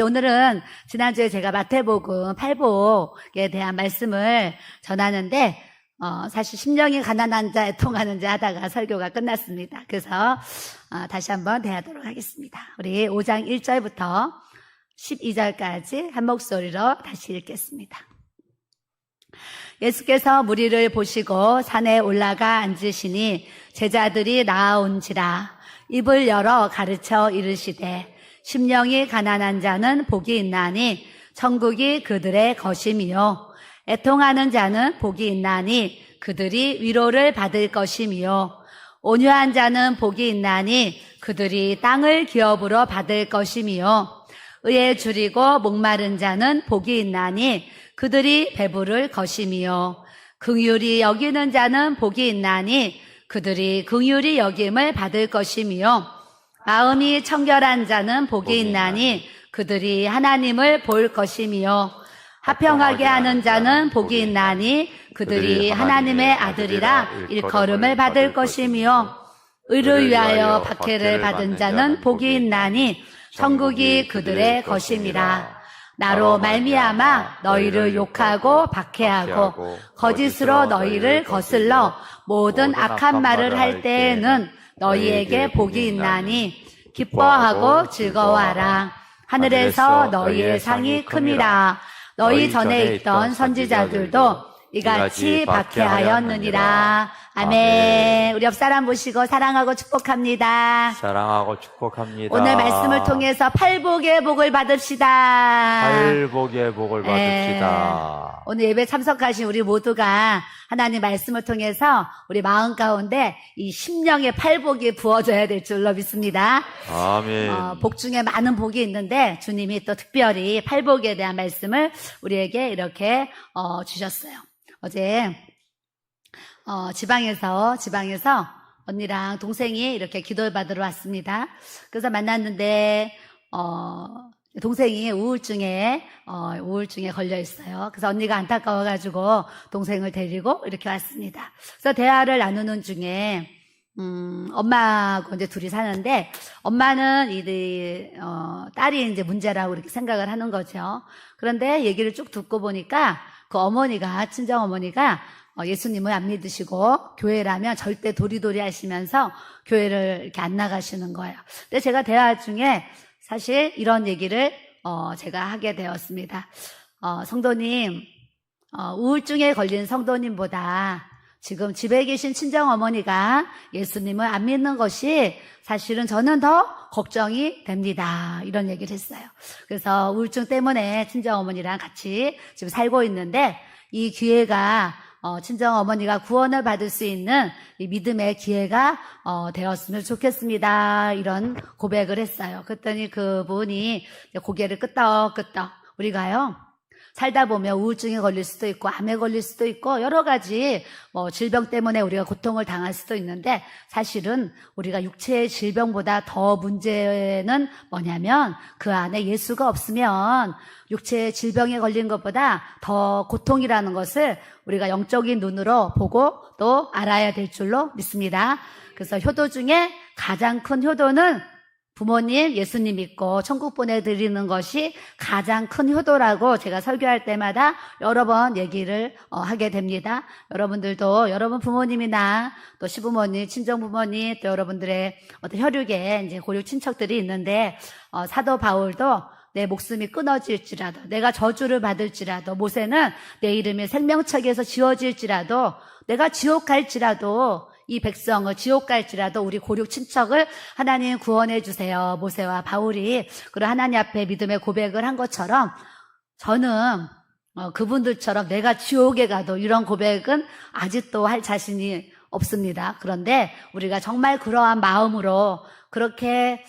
오늘은 지난주에 제가 마태복음 8복에 대한 말씀을 전하는데 사실 심령이 가난한 자에 통하는 자 하다가 설교가 끝났습니다. 그래서 다시 한번 대하도록 하겠습니다. 우리 5장 1절부터 12절까지 한 목소리로 다시 읽겠습니다. 예수께서 무리를 보시고 산에 올라가 앉으시니 제자들이 나아온지라 입을 열어 가르쳐 이르시되 심령이 가난한 자는 복이 있나니 천국이 그들의 것임이요 애통하는 자는 복이 있나니 그들이 위로를 받을 것임이요 온유한 자는 복이 있나니 그들이 땅을 기업으로 받을 것임이요 의에 줄이고 목마른 자는 복이 있나니 그들이 배부를 것임이요 긍휼히 여기는 자는 복이 있나니 그들이 긍휼히 여김을 받을 것임이요 마음이 청결한 자는 복이 있나니 그들이 하나님을 볼 것임이요 화평하게 하는 자는 복이 있나니 그들이 하나님의 아들이라 일컬음을 받을 것이며 의를 위하여 박해를 받은 자는 복이 있나니 천국이 그들의 것임이라. 나로 말미암아 너희를 욕하고 박해하고 거짓으로 너희를 거슬러 모든 악한 말을 할 때에는 너희에게 복이 있나니 기뻐하고 즐거워하라. 하늘에서 너희의 상이 큼이라. 너희 전에 있던 선지자들도 이같이 박해하였느니라. 아멘. 우리 옆 사람 보시고 사랑하고 축복합니다. 사랑하고 축복합니다. 오늘 말씀을 통해서 팔복의 복을 받읍시다. 팔복의 복을 받읍시다. 오늘 예배 참석하신 우리 모두가 하나님 말씀을 통해서 우리 마음 가운데 이 심령의 팔복이 부어져야 될 줄로 믿습니다. 아멘. 복 중에 많은 복이 있는데 주님이 또 특별히 팔복에 대한 말씀을 우리에게 이렇게 주셨어요. 어제 지방에서 언니랑 동생이 이렇게 기도를 받으러 왔습니다. 그래서 만났는데 동생이 우울증에 걸려 있어요. 그래서 언니가 안타까워가지고 동생을 데리고 이렇게 왔습니다. 그래서 대화를 나누는 중에 엄마하고 이제 둘이 사는데 엄마는 딸이 이제 문제라고 이렇게 생각을 하는 거죠. 그런데 얘기를 쭉 듣고 보니까 그 친정 어머니가 예수님을 안 믿으시고 교회라면 절대 도리도리 하시면서 교회를 이렇게 안 나가시는 거예요. 근데 제가 대화 중에 사실 이런 얘기를 제가 하게 되었습니다. 성도님, 우울증에 걸린 성도님보다 지금 집에 계신 친정어머니가 예수님을 안 믿는 것이 사실은 저는 더 걱정이 됩니다. 이런 얘기를 했어요. 그래서 우울증 때문에 친정어머니랑 같이 지금 살고 있는데 이 기회가 친정어머니가 구원을 받을 수 있는 이 믿음의 기회가 되었으면 좋겠습니다. 이런 고백을 했어요. 그랬더니 그분이 고개를 끄덕끄덕 우리가요 살다 보면 우울증에 걸릴 수도 있고 암에 걸릴 수도 있고 여러 가지 질병 때문에 우리가 고통을 당할 수도 있는데 사실은 우리가 육체의 질병보다 더 문제는 뭐냐면 그 안에 예수가 없으면 육체의 질병에 걸린 것보다 더 고통이라는 것을 우리가 영적인 눈으로 보고 또 알아야 될 줄로 믿습니다. 그래서 효도 중에 가장 큰 효도는 부모님, 예수님 믿고 천국 보내드리는 것이 가장 큰 효도라고 제가 설교할 때마다 여러 번 얘기를 하게 됩니다. 여러분들도 여러분 부모님이나 또 시부모님, 친정부모님, 또 여러분들의 어떤 혈육에 이제 고육 친척들이 있는데 사도 바울도 내 목숨이 끊어질지라도 내가 저주를 받을지라도 모세는 내 이름이 생명책에서 지워질지라도 내가 지옥 갈지라도 이 백성을 지옥 갈지라도 우리 고륙 친척을 하나님 구원해 주세요. 모세와 바울이 그런 하나님 앞에 믿음의 고백을 한 것처럼 저는 그분들처럼 내가 지옥에 가도 이런 고백은 아직도 할 자신이 없습니다. 그런데 우리가 정말 그러한 마음으로 그렇게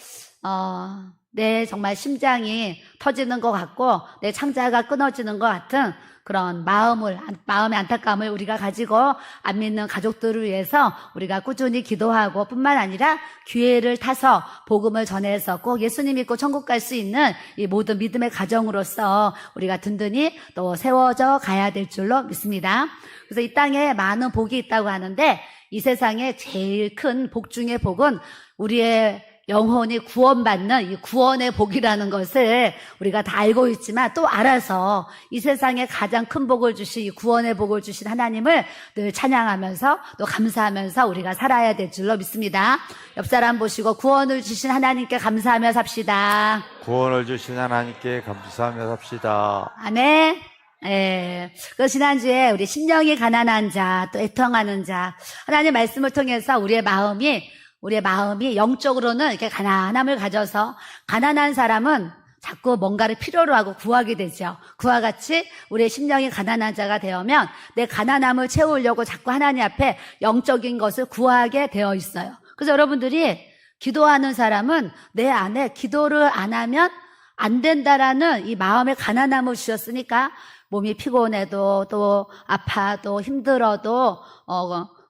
내 정말 심장이 터지는 것 같고 내 창자가 끊어지는 것 같은 그런 마음의 안타까움을 우리가 가지고 안 믿는 가족들을 위해서 우리가 꾸준히 기도하고 뿐만 아니라 기회를 타서 복음을 전해서 꼭 예수님 믿고 천국 갈 수 있는 이 모든 믿음의 가정으로서 우리가 든든히 또 세워져 가야 될 줄로 믿습니다. 그래서 이 땅에 많은 복이 있다고 하는데 이 세상에 제일 큰 복 중의 복은 우리의 영혼이 구원받는 이 구원의 복이라는 것을 우리가 다 알고 있지만 또 알아서 이 세상에 가장 큰 복을 주신 이 구원의 복을 주신 하나님을 늘 찬양하면서 또 감사하면서 우리가 살아야 될 줄로 믿습니다. 옆 사람 보시고 구원을 주신 하나님께 감사하며 삽시다. 구원을 주신 하나님께 감사하며 삽시다. 아멘. 예. 그 지난주에 우리 심령이 가난한 자, 또 애통하는 자, 하나님 말씀을 통해서 우리의 마음이 영적으로는 이렇게 가난함을 가져서 가난한 사람은 자꾸 뭔가를 필요로 하고 구하게 되죠. 그와 같이 우리의 심령이 가난한 자가 되면 내 가난함을 채우려고 자꾸 하나님 앞에 영적인 것을 구하게 되어 있어요. 그래서 여러분들이 기도하는 사람은 내 안에 기도를 안 하면 안 된다라는 이 마음의 가난함을 주셨으니까 몸이 피곤해도 또 아파도 힘들어도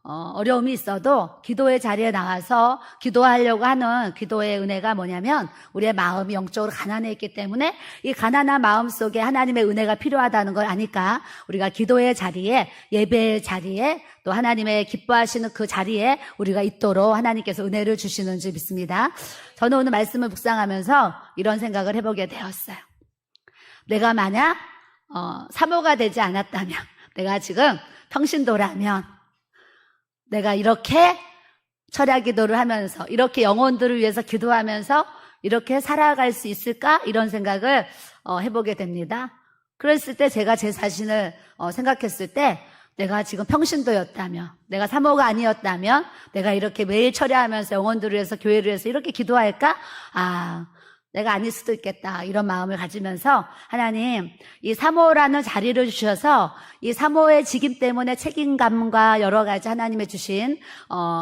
어려움이 있어도 기도의 자리에 나와서 기도하려고 하는 기도의 은혜가 뭐냐면 우리의 마음이 영적으로 가난했기 때문에 이 가난한 마음 속에 하나님의 은혜가 필요하다는 걸 아니까 우리가 기도의 자리에 예배의 자리에 또 하나님의 기뻐하시는 그 자리에 우리가 있도록 하나님께서 은혜를 주시는 줄 믿습니다. 저는 오늘 말씀을 묵상하면서 이런 생각을 해보게 되었어요. 내가 만약 사모가 되지 않았다면, 내가 지금 평신도라면 내가 이렇게 철야 기도를 하면서 이렇게 영혼들을 위해서 기도하면서 이렇게 살아갈 수 있을까? 이런 생각을 해보게 됩니다. 그랬을 때 제가 제 자신을 생각했을 때 내가 지금 평신도였다면, 내가 사모가 아니었다면 내가 이렇게 매일 철야하면서 영혼들을 위해서 교회를 위해서 이렇게 기도할까? 내가 아닐 수도 있겠다, 이런 마음을 가지면서 하나님, 이 사모라는 자리를 주셔서 이 사모의 직임 때문에 책임감과 여러 가지 하나님의 주신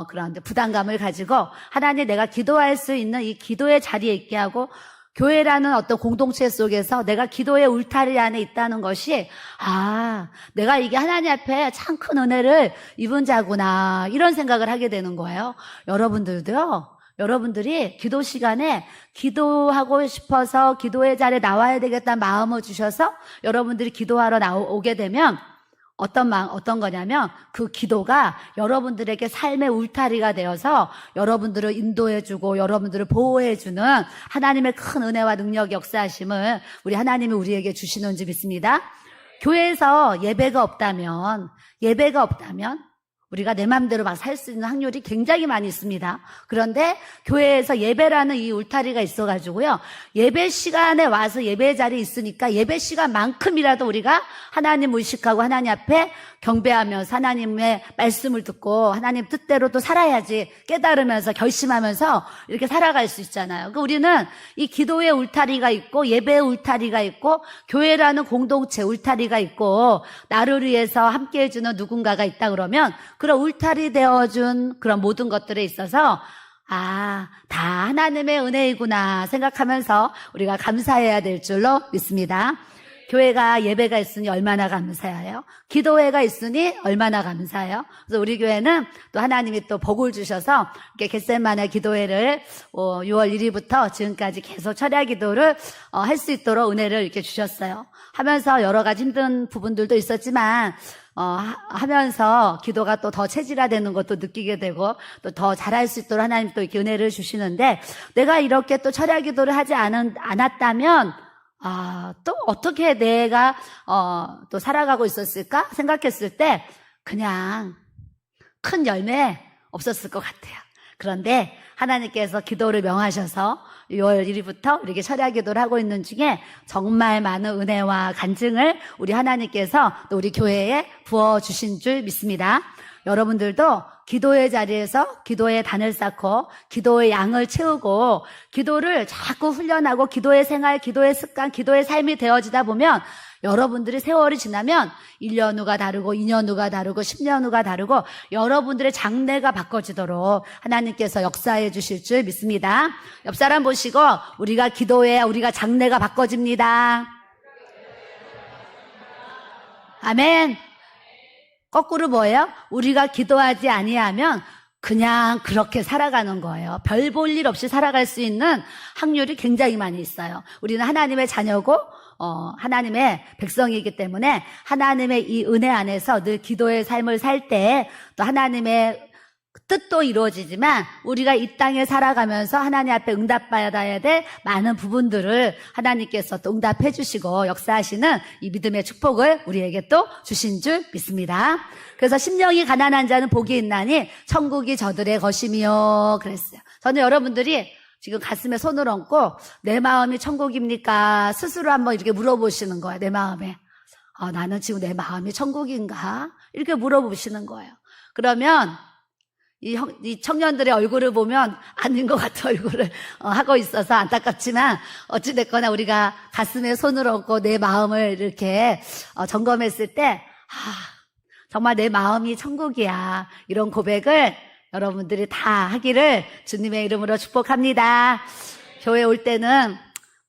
그런 부담감을 가지고 하나님, 내가 기도할 수 있는 이 기도의 자리에 있게 하고 교회라는 어떤 공동체 속에서 내가 기도의 울타리 안에 있다는 것이 내가 이게 하나님 앞에 참 큰 은혜를 입은 자구나, 이런 생각을 하게 되는 거예요. 여러분들이 기도 시간에 기도하고 싶어서 기도의 자리에 나와야 되겠다는 마음을 주셔서 여러분들이 기도하러 오게 되면 어떤 거냐면 그 기도가 여러분들에게 삶의 울타리가 되어서 여러분들을 인도해주고 여러분들을 보호해주는 하나님의 큰 은혜와 능력 역사하심을 우리 하나님이 우리에게 주시는 줄 믿습니다. 교회에서 예배가 없다면 우리가 내 마음대로 막 살 수 있는 확률이 굉장히 많이 있습니다. 그런데 교회에서 예배라는 이 울타리가 있어가지고요, 예배 시간에 와서 예배 자리에 있으니까 예배 시간만큼이라도 우리가 하나님 의식하고 하나님 앞에 경배하면서 하나님의 말씀을 듣고 하나님 뜻대로 또 살아야지 깨달으면서 결심하면서 이렇게 살아갈 수 있잖아요. 그러니까 우리는 이 기도의 울타리가 있고 예배의 울타리가 있고 교회라는 공동체 울타리가 있고 나를 위해서 함께 해주는 누군가가 있다 그러면 그런 울타리 되어준 그런 모든 것들에 있어서 다 하나님의 은혜이구나 생각하면서 우리가 감사해야 될 줄로 믿습니다. 교회가 예배가 있으니 얼마나 감사해요. 기도회가 있으니 얼마나 감사해요. 그래서 우리 교회는 또 하나님이 또 복을 주셔서 이렇게 겟세마네 기도회를 6월 1일부터 지금까지 계속 철야 기도를 할 수 있도록 은혜를 이렇게 주셨어요. 하면서 여러 가지 힘든 부분들도 있었지만 하면서 기도가 또 더 체질화되는 것도 느끼게 되고 또 더 잘할 수 있도록 하나님 또 이렇게 은혜를 주시는데, 내가 이렇게 또 철야 기도를 하지 않았다면 또 어떻게 내가 또 살아가고 있었을까 생각했을 때 그냥 큰 열매 없었을 것 같아요. 그런데 하나님께서 기도를 명하셔서 6월 1일부터 이렇게 철야 기도를 하고 있는 중에 정말 많은 은혜와 간증을 우리 하나님께서 또 우리 교회에 부어주신 줄 믿습니다. 여러분들도 기도의 자리에서 기도의 단을 쌓고 기도의 양을 채우고 기도를 자꾸 훈련하고 기도의 생활, 기도의 습관, 기도의 삶이 되어지다 보면 여러분들이 세월이 지나면 1년 후가 다르고 2년 후가 다르고 10년 후가 다르고 여러분들의 장래가 바꿔지도록 하나님께서 역사해 주실 줄 믿습니다. 옆 사람 보시고 우리가 기도해야 우리가 장래가 바꿔집니다. 아멘. 거꾸로 뭐예요? 우리가 기도하지 아니하면 그냥 그렇게 살아가는 거예요. 별 볼 일 없이 살아갈 수 있는 확률이 굉장히 많이 있어요. 우리는 하나님의 자녀고 하나님의 백성이기 때문에 하나님의 이 은혜 안에서 늘 기도의 삶을 살 때 또 하나님의 뜻도 이루어지지만 우리가 이 땅에 살아가면서 하나님 앞에 응답받아야 될 많은 부분들을 하나님께서 또 응답해 주시고 역사하시는 이 믿음의 축복을 우리에게 또 주신 줄 믿습니다. 그래서 심령이 가난한 자는 복이 있나니 천국이 저들의 것이며 그랬어요. 저는 여러분들이 지금 가슴에 손을 얹고 내 마음이 천국입니까? 스스로 한번 이렇게 물어보시는 거예요. 내 마음에. 나는 지금 내 마음이 천국인가? 이렇게 물어보시는 거예요. 그러면 이 청년들의 얼굴을 보면 아닌 것 같은 얼굴을 하고 있어서 안타깝지만 어찌됐거나 우리가 가슴에 손을 얹고 내 마음을 이렇게 점검했을 때 정말 내 마음이 천국이야. 이런 고백을 여러분들이 다 하기를 주님의 이름으로 축복합니다. 교회 올 때는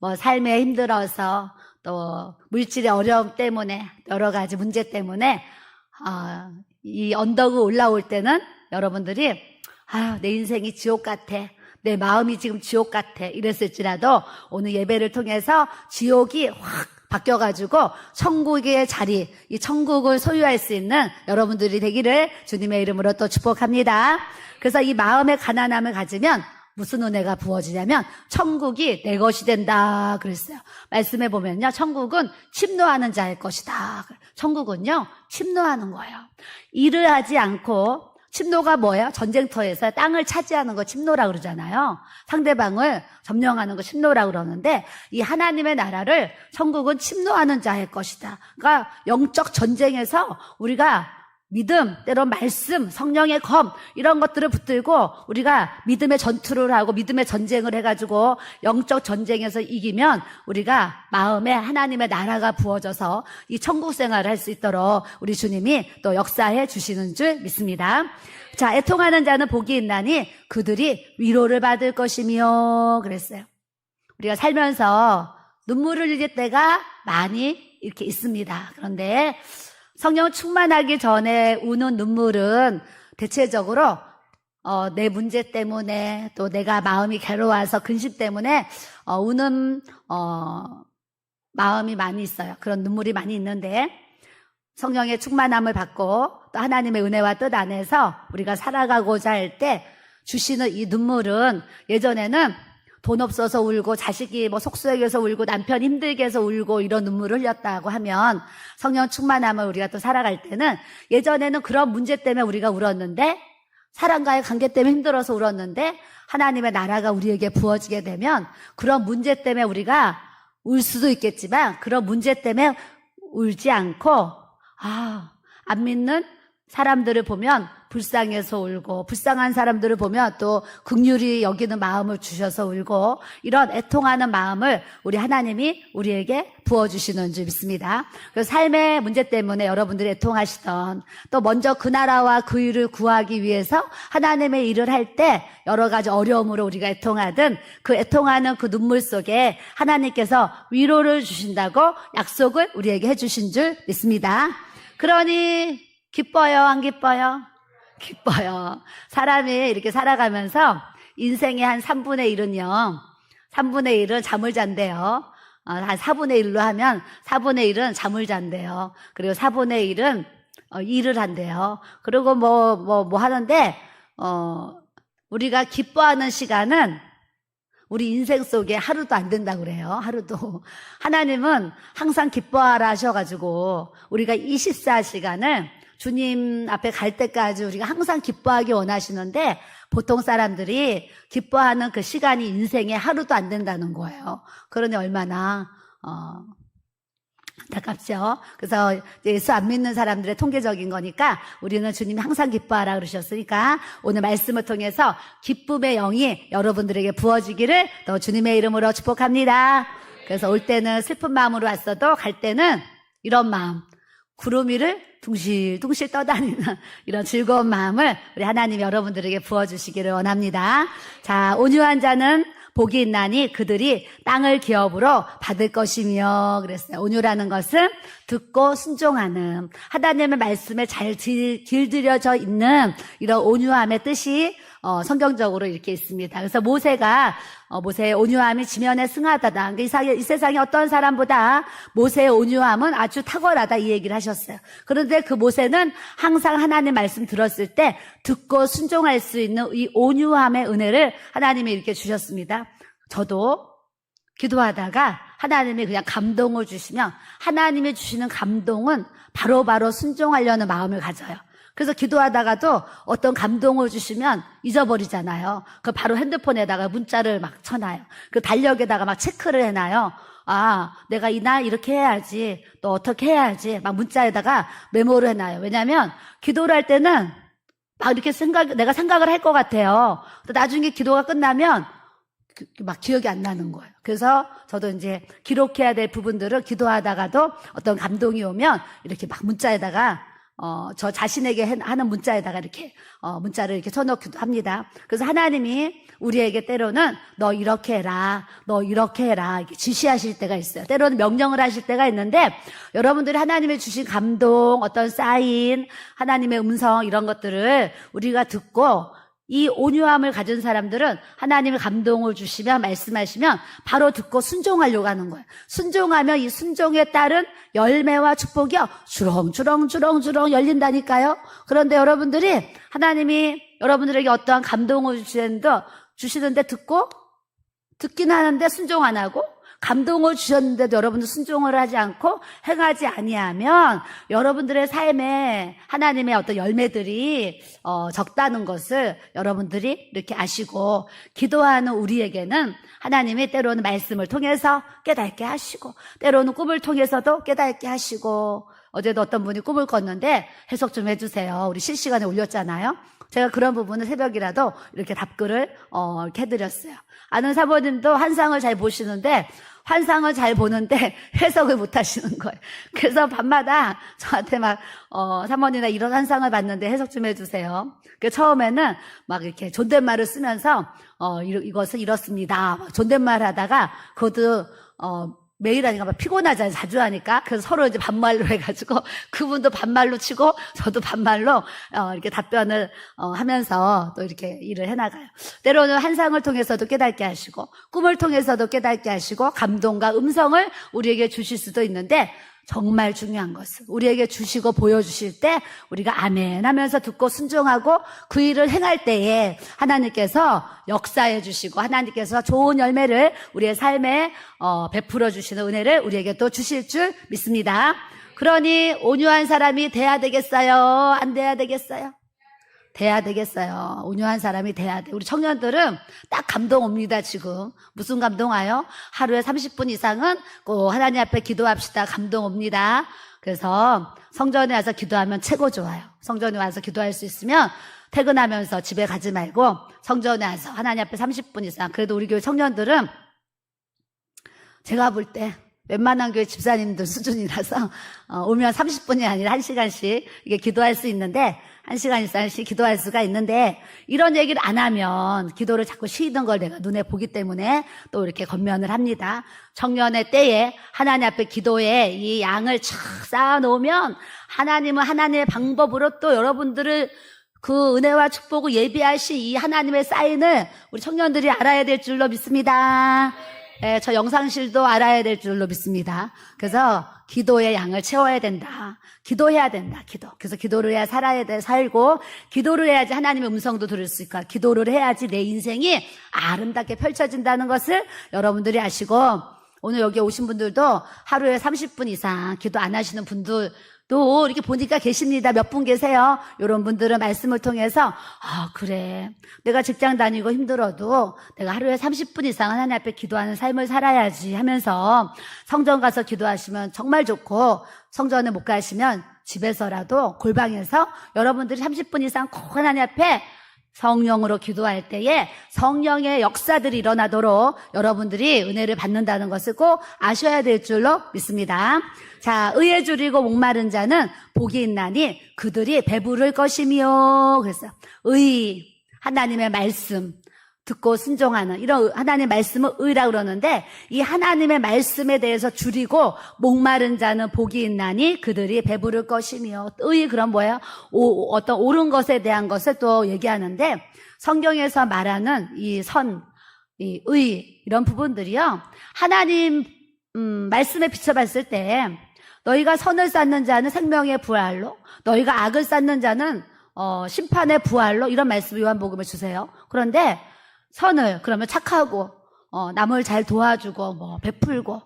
뭐 삶에 힘들어서 또 물질의 어려움 때문에 여러 가지 문제 때문에 이 언덕을 올라올 때는 여러분들이 내 인생이 지옥 같아. 내 마음이 지금 지옥 같아. 이랬을지라도 오늘 예배를 통해서 지옥이 확 바뀌어가지고 천국의 자리, 이 천국을 소유할 수 있는 여러분들이 되기를 주님의 이름으로 또 축복합니다. 그래서 이 마음의 가난함을 가지면 무슨 은혜가 부어지냐면 천국이 내 것이 된다 그랬어요. 말씀해 보면요. 천국은 침노하는 자의 것이다. 천국은요. 침노하는 거예요. 일을 하지 않고 침노가 뭐예요? 전쟁터에서 땅을 차지하는 거 침노라고 그러잖아요. 상대방을 점령하는 거 침노라고 그러는데 이 하나님의 나라를 천국은 침노하는 자의 것이다. 그러니까 영적 전쟁에서 우리가 믿음, 때론 말씀, 성령의 검 이런 것들을 붙들고 우리가 믿음의 전투를 하고 믿음의 전쟁을 해가지고 영적 전쟁에서 이기면 우리가 마음에 하나님의 나라가 부어져서 이 천국 생활을 할 수 있도록 우리 주님이 또 역사해 주시는 줄 믿습니다. 자, 애통하는 자는 복이 있나니 그들이 위로를 받을 것이며 그랬어요. 우리가 살면서 눈물을 흘릴 때가 많이 이렇게 있습니다. 그런데 성령 충만하기 전에 우는 눈물은 대체적으로 내 문제 때문에 또 내가 마음이 괴로워서 근심 때문에 우는 마음이 많이 있어요. 그런 눈물이 많이 있는데 성령의 충만함을 받고 또 하나님의 은혜와 뜻 안에서 우리가 살아가고자 할 때 주시는 이 눈물은 예전에는 돈 없어서 울고 자식이 뭐 속수역에서 울고 남편 힘들게 해서 울고 이런 눈물을 흘렸다고 하면 성령 충만함을 우리가 또 살아갈 때는 예전에는 그런 문제 때문에 우리가 울었는데 사람과의 관계 때문에 힘들어서 울었는데 하나님의 나라가 우리에게 부어지게 되면 그런 문제 때문에 우리가 울 수도 있겠지만 그런 문제 때문에 울지 않고 안 믿는 사람들을 보면 불쌍해서 울고 불쌍한 사람들을 보면 또 긍휼히 여기는 마음을 주셔서 울고 이런 애통하는 마음을 우리 하나님이 우리에게 부어주시는 줄 믿습니다. 그래서 삶의 문제 때문에 여러분들이 애통하시던 또 먼저 그 나라와 그 일을 구하기 위해서 하나님의 일을 할 때 여러 가지 어려움으로 우리가 애통하든 그 애통하는 그 눈물 속에 하나님께서 위로를 주신다고 약속을 우리에게 해주신 줄 믿습니다. 그러니 기뻐요, 안 기뻐요? 기뻐요. 사람이 이렇게 살아가면서 인생의 한 3분의 1은요. 3분의 1은 잠을 잔대요. 한 4분의 1로 하면 4분의 1은 잠을 잔대요. 그리고 4분의 1은 일을 한대요. 그리고 뭐 하는데 우리가 기뻐하는 시간은 우리 인생 속에 하루도 안 된다고 그래요. 하루도. 하나님은 항상 기뻐하라 하셔가지고 우리가 24시간을 주님 앞에 갈 때까지 우리가 항상 기뻐하기 원하시는데 보통 사람들이 기뻐하는 그 시간이 인생에 하루도 안 된다는 거예요. 그러니 얼마나 안타깝죠. 그래서 예수 안 믿는 사람들의 통계적인 거니까 우리는 주님이 항상 기뻐하라 그러셨으니까 오늘 말씀을 통해서 기쁨의 영이 여러분들에게 부어지기를 또 주님의 이름으로 축복합니다. 그래서 올 때는 슬픈 마음으로 왔어도 갈 때는 이런 마음, 구름 위를 둥실둥실 떠다니는 이런 즐거운 마음을 우리 하나님 여러분들에게 부어주시기를 원합니다. 자, 온유한 자는 복이 있나니 그들이 땅을 기업으로 받을 것이며 그랬어요. 온유라는 것은 듣고 순종하는 하나님의 말씀에 잘 길들여져 있는 이런 온유함의 뜻이 성경적으로 이렇게 있습니다. 그래서 모세가 모세의 온유함이 지면에 승하다다. 이 세상에 어떤 사람보다 모세의 온유함은 아주 탁월하다 이 얘기를 하셨어요. 그런데 그 모세는 항상 하나님 말씀 들었을 때 듣고 순종할 수 있는 이 온유함의 은혜를 하나님이 이렇게 주셨습니다. 저도 기도하다가 하나님이 그냥 감동을 주시면 하나님이 주시는 감동은 바로바로 순종하려는 마음을 가져요. 그래서 기도하다가도 어떤 감동을 주시면 잊어버리잖아요. 그 바로 핸드폰에다가 문자를 막 쳐놔요. 그 달력에다가 막 체크를 해놔요. 아, 내가 이날 이렇게 해야지, 또 어떻게 해야지, 막 문자에다가 메모를 해놔요. 왜냐면 기도를 할 때는 막 이렇게 내가 생각을 할 것 같아요. 또 나중에 기도가 끝나면 막 기억이 안 나는 거예요. 그래서 저도 이제 기록해야 될 부분들을 기도하다가도 어떤 감동이 오면 이렇게 막 문자에다가 저 자신에게 하는 문자에다가 이렇게 문자를 이렇게 쳐놓기도 합니다. 그래서 하나님이 우리에게 때로는 너 이렇게 해라, 너 이렇게 해라 이렇게 지시하실 때가 있어요. 때로는 명령을 하실 때가 있는데 여러분들이 하나님의 주신 감동, 어떤 사인, 하나님의 음성 이런 것들을 우리가 듣고 이 온유함을 가진 사람들은 하나님의 감동을 주시면 말씀하시면 바로 듣고 순종하려고 하는 거예요. 순종하면 이 순종에 따른 열매와 축복이요 주렁주렁 열린다니까요. 그런데 여러분들이 하나님이 여러분들에게 어떠한 감동을 주시는데 듣긴 하는데 순종 안 하고 감동을 주셨는데도 여러분들 순종을 하지 않고 행하지 아니하면 여러분들의 삶에 하나님의 어떤 열매들이 적다는 것을 여러분들이 이렇게 아시고 기도하는 우리에게는 하나님이 때로는 말씀을 통해서 깨닫게 하시고 때로는 꿈을 통해서도 깨닫게 하시고 어제도 어떤 분이 꿈을 꿨는데 해석 좀 해주세요. 우리 실시간에 올렸잖아요. 제가 그런 부분은 새벽이라도 이렇게 답글을 이렇게 해드렸어요. 아는 사모님도 환상을 잘 보시는데 환상을 잘 보는데 해석을 못 하시는 거예요. 그래서 밤마다 저한테 막 사모님 나 이런 환상을 봤는데 해석 좀 해주세요. 그 처음에는 막 이렇게 존댓말을 쓰면서 이것은 이렇습니다. 막 존댓말 하다가 그것도 매일 하니까 막 피곤하잖아요. 자주 하니까. 그래서 서로 이제 반말로 해가지고 그분도 반말로 치고 저도 반말로 이렇게 답변을 하면서 또 이렇게 일을 해나가요. 때로는 환상을 통해서도 깨닫게 하시고 꿈을 통해서도 깨닫게 하시고 감동과 음성을 우리에게 주실 수도 있는데 정말 중요한 것은 우리에게 주시고 보여주실 때 우리가 아멘 하면서 듣고 순종하고 그 일을 행할 때에 하나님께서 역사해 주시고 하나님께서 좋은 열매를 우리의 삶에 베풀어 주시는 은혜를 우리에게 또 주실 줄 믿습니다. 그러니 온유한 사람이 돼야 되겠어요? 안 돼야 되겠어요? 돼야 되겠어요. 온유한 사람이 돼야 돼. 우리 청년들은 딱 감동 옵니다, 지금. 무슨 감동 와요? 하루에 30분 이상은 꼭 하나님 앞에 기도합시다. 감동 옵니다. 그래서 성전에 와서 기도하면 최고 좋아요. 성전에 와서 기도할 수 있으면 퇴근하면서 집에 가지 말고 성전에 와서 하나님 앞에 30분 이상. 그래도 우리 교회 청년들은 제가 볼 때 웬만한 교회 집사님들 수준이라서 오면 30분이 아니라 1시간씩 이게 기도할 수 있는데 1시간 이상씩 기도할 수가 있는데 이런 얘기를 안 하면 기도를 자꾸 쉬는 걸 내가 눈에 보기 때문에 또 이렇게 권면을 합니다. 청년의 때에 하나님 앞에 기도에 이 양을 촥 쌓아놓으면 하나님은 하나님의 방법으로 또 여러분들을 그 은혜와 축복을 예비하신 이 하나님의 사인을 우리 청년들이 알아야 될 줄로 믿습니다. 저 영상실도 알아야 될 줄로 믿습니다. 그래서 기도의 양을 채워야 된다. 기도해야 된다. 그래서 기도를 해야 살고 기도를 해야지 하나님의 음성도 들을 수 있고 기도를 해야지 내 인생이 아름답게 펼쳐진다는 것을 여러분들이 아시고 오늘 여기 오신 분들도 하루에 30분 이상 기도 안 하시는 분들 또 이렇게 보니까 계십니다. 몇 분 계세요? 이런 분들은 말씀을 통해서 그래 내가 직장 다니고 힘들어도 내가 하루에 30분 이상 하나님 앞에 기도하는 삶을 살아야지 하면서 성전 가서 기도하시면 정말 좋고 성전에 못 가시면 집에서라도 골방에서 여러분들이 30분 이상 꼭 하나님 앞에 성령으로 기도할 때에 성령의 역사들이 일어나도록 여러분들이 은혜를 받는다는 것을 꼭 아셔야 될 줄로 믿습니다. 자, 의에 줄이고 목마른 자는 복이 있나니 그들이 배부를 것이며 그래서 의, 하나님의 말씀 듣고 순종하는 이런 하나님의 말씀을 의라고 그러는데, 이 하나님의 말씀에 대해서 줄이고 목마른 자는 복이 있나니 그들이 배부를 것이며, 의 그런 뭐예요? 어떤 옳은 것에 대한 것을 또 얘기하는데, 성경에서 말하는 이 의 이런 부분들이요, 하나님 말씀에 비춰봤을 때 너희가 선을 쌓는 자는 생명의 부활로, 너희가 악을 쌓는 자는 심판의 부활로, 이런 말씀 요한복음에 주세요. 그런데 선을, 그러면 착하고 남을 잘 도와주고 베풀고,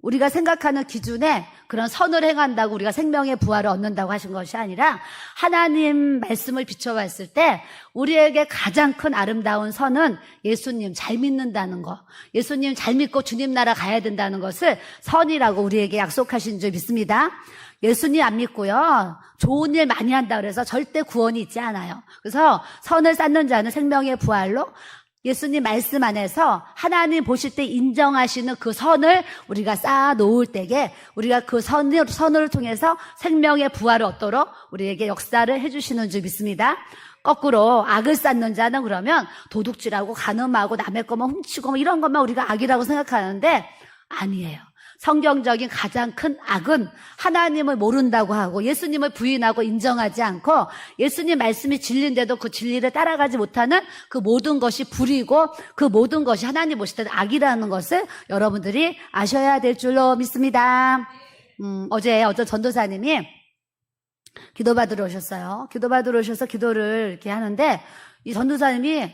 우리가 생각하는 기준에 그런 선을 행한다고 우리가 생명의 부활을 얻는다고 하신 것이 아니라, 하나님 말씀을 비춰봤을 때 우리에게 가장 큰 아름다운 선은 예수님 잘 믿는다는 거, 예수님 잘 믿고 주님 나라 가야 된다는 것을 선이라고 우리에게 약속하신 줄 믿습니다. 예수님 안 믿고요, 좋은 일 많이 한다 그래서 절대 구원이 있지 않아요. 그래서 선을 쌓는 자는 생명의 부활로, 예수님 말씀 안에서 하나님 보실 때 인정하시는 그 선을 우리가 쌓아 놓을 때에 우리가 그 선을 통해서 생명의 부활을 얻도록 우리에게 역사를 해주시는 줄 믿습니다. 거꾸로 악을 쌓는 자는 그러면 도둑질하고 간음하고 남의 것만 훔치고 이런 것만 우리가 악이라고 생각하는데, 아니에요. 성경적인 가장 큰 악은 하나님을 모른다고 하고 예수님을 부인하고 인정하지 않고, 예수님 말씀이 진리인데도 그 진리를 따라가지 못하는 그 모든 것이 불이고, 그 모든 것이 하나님 보실 때는 악이라는 것을 여러분들이 아셔야 될 줄로 믿습니다. 어제 어떤 전도사님이 기도받으러 오셨어요. 기도받으러 오셔서 기도를 이렇게 하는데, 이 전도사님이,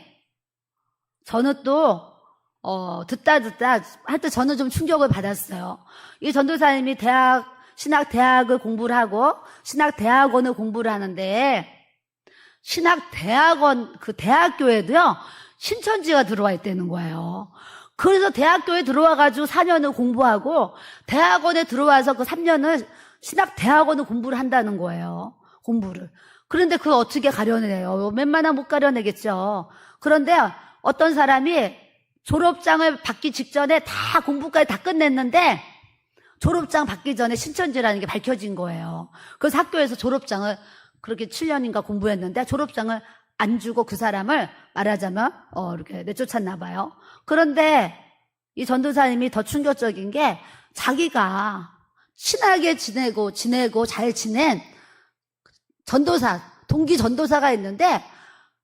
저는 또 듣다 할 때 저는 좀 충격을 받았어요. 이 전도사님이 신학대학을 공부를 하고 신학대학원을 공부를 하는데, 신학대학원 그 대학교에도요 신천지가 들어와 있다는 거예요. 그래서 대학교에 들어와가지고 4년을 공부하고 대학원에 들어와서 그 3년을 신학대학원을 공부를 한다는 거예요. 공부를. 그런데 그걸 어떻게 가려내요? 웬만하면 못 가려내겠죠. 그런데 어떤 사람이 졸업장을 받기 직전에 다 공부까지 다 끝냈는데, 졸업장 받기 전에 신천지라는 게 밝혀진 거예요. 그래서 학교에서 졸업장을 그렇게 7년인가 공부했는데 졸업장을 안 주고 그 사람을 말하자면 이렇게 내쫓았나 봐요. 그런데 이 전도사님이 더 충격적인 게, 자기가 친하게 지내고 잘 지낸 전도사, 동기 전도사가 있는데,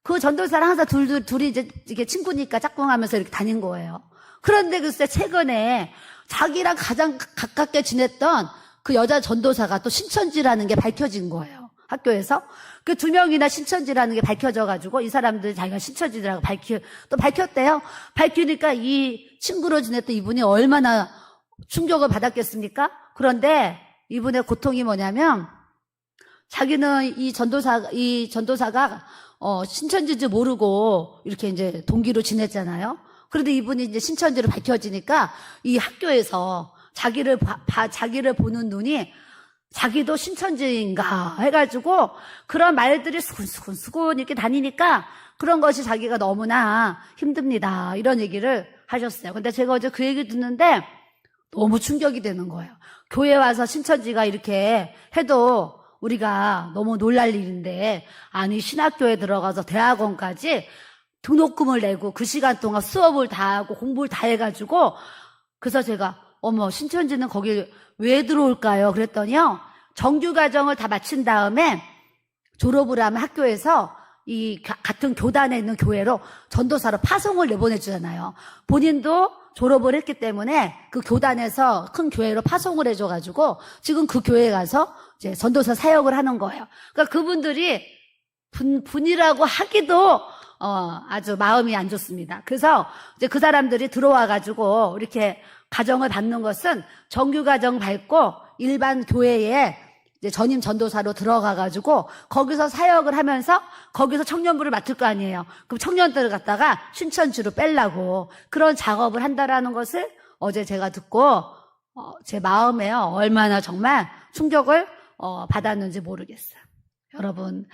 그 전도사랑 항상 둘이 이게 친구니까 짝꿍하면서 이렇게 다닌 거예요. 그런데 글쎄 최근에 자기랑 가장 가깝게 지냈던 그 여자 전도사가 또 신천지라는 게 밝혀진 거예요. 학교에서. 그 2명이나 신천지라는 게 밝혀져가지고 이 사람들 자기가 신천지라고 또 밝혔대요. 밝히니까 이 친구로 지냈던 이분이 얼마나 충격을 받았겠습니까? 그런데 이분의 고통이 뭐냐면, 자기는 이 전도사가 신천지인지 모르고 이렇게 이제 동기로 지냈잖아요. 그런데 이분이 이제 신천지로 밝혀지니까 이 학교에서 자기를 보는 눈이, 자기도 신천지인가 해가지고 그런 말들이 수근수근 이렇게 다니니까 그런 것이 자기가 너무나 힘듭니다. 이런 얘기를 하셨어요. 근데 제가 어제 그 얘기 듣는데 너무 충격이 되는 거예요. 교회 와서 신천지가 이렇게 해도 우리가 너무 놀랄 일인데, 아니 신학교에 들어가서 대학원까지 등록금을 내고 그 시간 동안 수업을 다 하고 공부를 다 해가지고, 그래서 제가 어머 신천지는 거기 왜 들어올까요? 그랬더니요, 정규과정을 다 마친 다음에 졸업을 하면 학교에서 이 같은 교단에 있는 교회로 전도사로 파송을 내보내주잖아요. 본인도 졸업을 했기 때문에 그 교단에서 큰 교회로 파송을 해줘가지고 지금 그 교회에 가서 이제 전도사 사역을 하는 거예요. 그러니까 그분들이 분이라고 하기도 아주 마음이 안 좋습니다. 그래서 이제 그 사람들이 들어와가지고 이렇게 가정을 받는 것은 정규가정 밟고 일반 교회에 이제 전임 전도사로 들어가가지고 거기서 사역을 하면서 거기서 청년부를 맡을 거 아니에요. 그럼 청년들을 갖다가 신천지로 빼려고 그런 작업을 한다라는 것을 어제 제가 듣고 제 마음에요, 얼마나 정말 충격을 받았는지 모르겠어요. 여러분,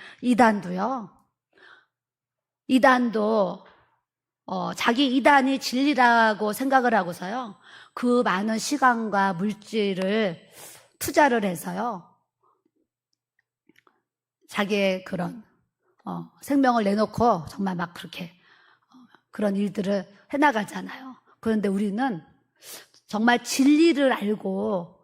이단도 자기 이단이 진리라고 생각을 하고서요, 그 많은 시간과 물질을 투자를 해서요, 자기의 그런 생명을 내놓고 정말 막 그렇게 그런 일들을 해나가잖아요. 그런데 우리는 정말 진리를 알고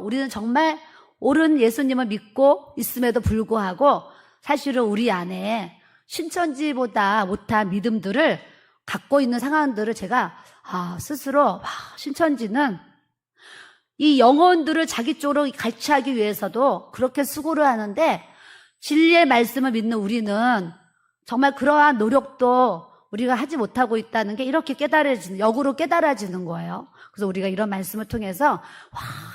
우리는 정말 옳은 예수님을 믿고 있음에도 불구하고 사실은 우리 안에 신천지보다 못한 믿음들을 갖고 있는 상황들을 제가 스스로 신천지는 이 영혼들을 자기 쪽으로 갈취하기 위해서도 그렇게 수고를 하는데 진리의 말씀을 믿는 우리는 정말 그러한 노력도 우리가 하지 못하고 있다는 게 이렇게 역으로 깨달아지는 거예요. 그래서 우리가 이런 말씀을 통해서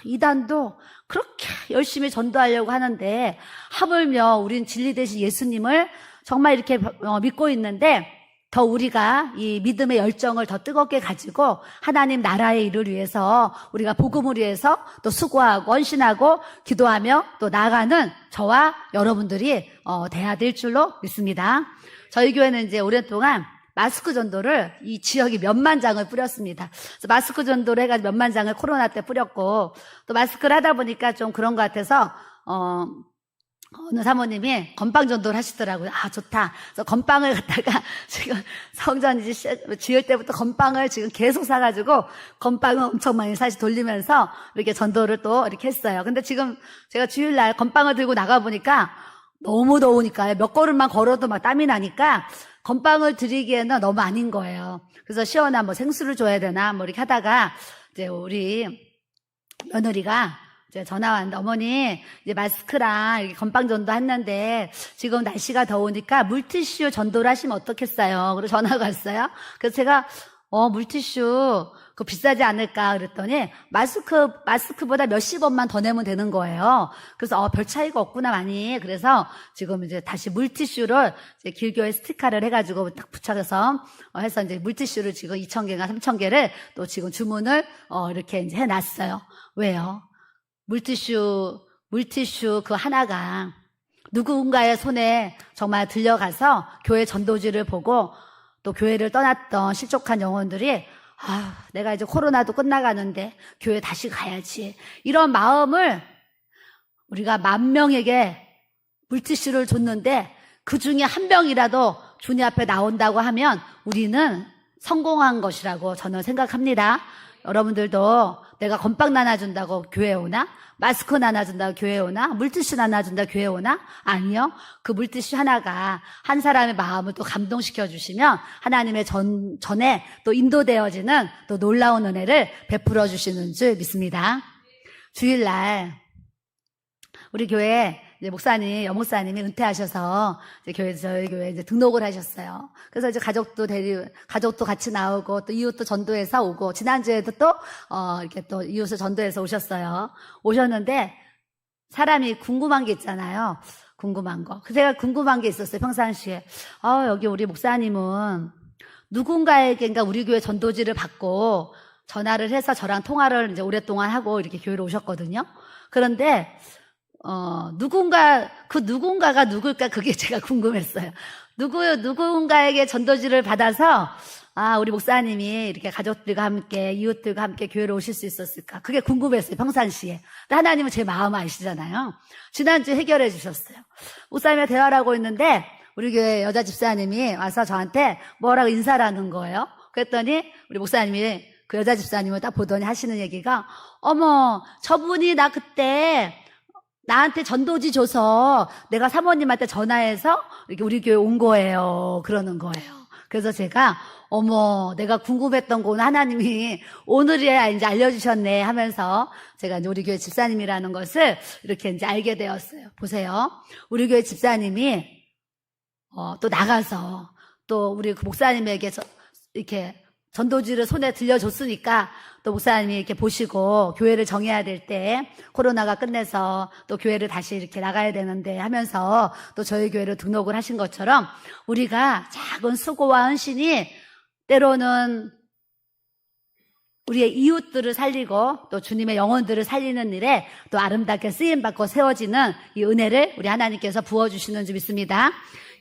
이단도 그렇게 열심히 전도하려고 하는데 하물며 우린 진리 되신 예수님을 정말 이렇게 믿고 있는데 더 우리가 이 믿음의 열정을 더 뜨겁게 가지고 하나님 나라의 일을 위해서 우리가 복음을 위해서 또 수고하고 헌신하고 기도하며 또 나아가는 저와 여러분들이 돼야 될 줄로 믿습니다. 저희 교회는 이제 오랫동안 마스크 전도를 이 지역이 몇만 장을 뿌렸습니다. 그래서 마스크 전도를 해가지고 몇만 장을 코로나 때 뿌렸고 또 마스크를 하다 보니까 좀 그런 것 같아서 어느 사모님이 건빵 전도를 하시더라고요. 좋다. 그래서 건빵을 갖다가 지금 성전 지을 때부터 건빵을 지금 계속 사가지고 건빵을 엄청 많이 사실 돌리면서 이렇게 전도를 또 이렇게 했어요. 근데 지금 제가 주일날 건빵을 들고 나가보니까 너무 더우니까 몇 걸음만 걸어도 막 땀이 나니까 건빵을 드리기에는 너무 아닌 거예요. 그래서 시원한 생수를 줘야 되나 이렇게 하다가 이제 우리 며느리가 이제 전화 왔는데 어머니 이제 마스크랑 이렇게 건빵 전도 했는데 지금 날씨가 더우니까 물티슈 전도를 하시면 어떻겠어요? 그래서 전화가 왔어요. 그래서 제가 물티슈 그거 비싸지 않을까 그랬더니 마스크보다 몇십 원만 더 내면 되는 거예요. 그래서 별 차이가 없구나 많이. 그래서 지금 이제 다시 물티슈를 이제 길교에 스티커를 해가지고 딱 붙여서 해서 이제 물티슈를 지금 2,000개가 3,000개를 또 지금 주문을 이렇게 이제 해놨어요. 왜요? 물티슈 그 하나가 누군가의 손에 정말 들려가서 교회 전도지를 보고 또 교회를 떠났던 실족한 영혼들이 내가 이제 코로나도 끝나가는데 교회 다시 가야지. 이런 마음을 우리가 10,000명에게 물티슈를 줬는데 그 중에 한 명이라도 주님 앞에 나온다고 하면 우리는 성공한 것이라고 저는 생각합니다. 여러분들도 내가 건빵 나눠준다고 교회에 오나? 마스크 나눠준다고 교회에 오나? 물티슈 나눠준다고 교회에 오나? 아니요. 그 물티슈 하나가 한 사람의 마음을 또 감동시켜 주시면 하나님의 전에 또 인도되어지는 또 놀라운 은혜를 베풀어 주시는 줄 믿습니다. 주일날 우리 교회 이제 여목사님이 은퇴하셔서 이제 저희 교회 이제 등록을 하셨어요. 그래서 이제 가족도 같이 나오고 또 이웃도 전도해서 오고 지난주에도 또 이렇게 또 이웃을 전도해서 오셨는데 사람이 궁금한 게 있잖아요. 궁금한 거. 제가 궁금한 게 있었어요. 평상시에. 여기 우리 목사님은 누군가에게인가 우리 교회 전도지를 받고 전화를 해서 저랑 통화를 이제 오랫동안 하고 이렇게 교회로 오셨거든요. 그런데 누군가가 누굴까 그게 제가 궁금했어요. 누군가에게 전도지를 받아서 우리 목사님이 이렇게 가족들과 함께 이웃들과 함께 교회로 오실 수 있었을까 그게 궁금했어요. 평상시에. 근데 하나님은 제 마음 아시잖아요. 지난주에 해결해 주셨어요. 목사님과 대화를 하고 있는데 우리 교회 여자 집사님이 와서 저한테 뭐라고 인사를 하는 거예요. 그랬더니 우리 목사님이 그 여자 집사님을 딱 보더니 하시는 얘기가 어머 저분이 나 그때 나한테 전도지 줘서 내가 사모님한테 전화해서 이렇게 우리 교회 온 거예요. 그러는 거예요. 그래서 제가 어머 내가 궁금했던 건 하나님이 오늘이야 이제 알려주셨네 하면서 제가 이제 우리 교회 집사님이라는 것을 이렇게 이제 알게 되었어요. 보세요. 우리 교회 집사님이 또 나가서 또 우리 그 목사님에게 이렇게 전도지를 손에 들려줬으니까 또 목사님이 이렇게 보시고 교회를 정해야 될 때 코로나가 끝내서 또 교회를 다시 이렇게 나가야 되는데 하면서 또 저희 교회로 등록을 하신 것처럼 우리가 작은 수고와 헌신이 때로는 우리의 이웃들을 살리고 또 주님의 영혼들을 살리는 일에 또 아름답게 쓰임받고 세워지는 이 은혜를 우리 하나님께서 부어주시는 줄 믿습니다.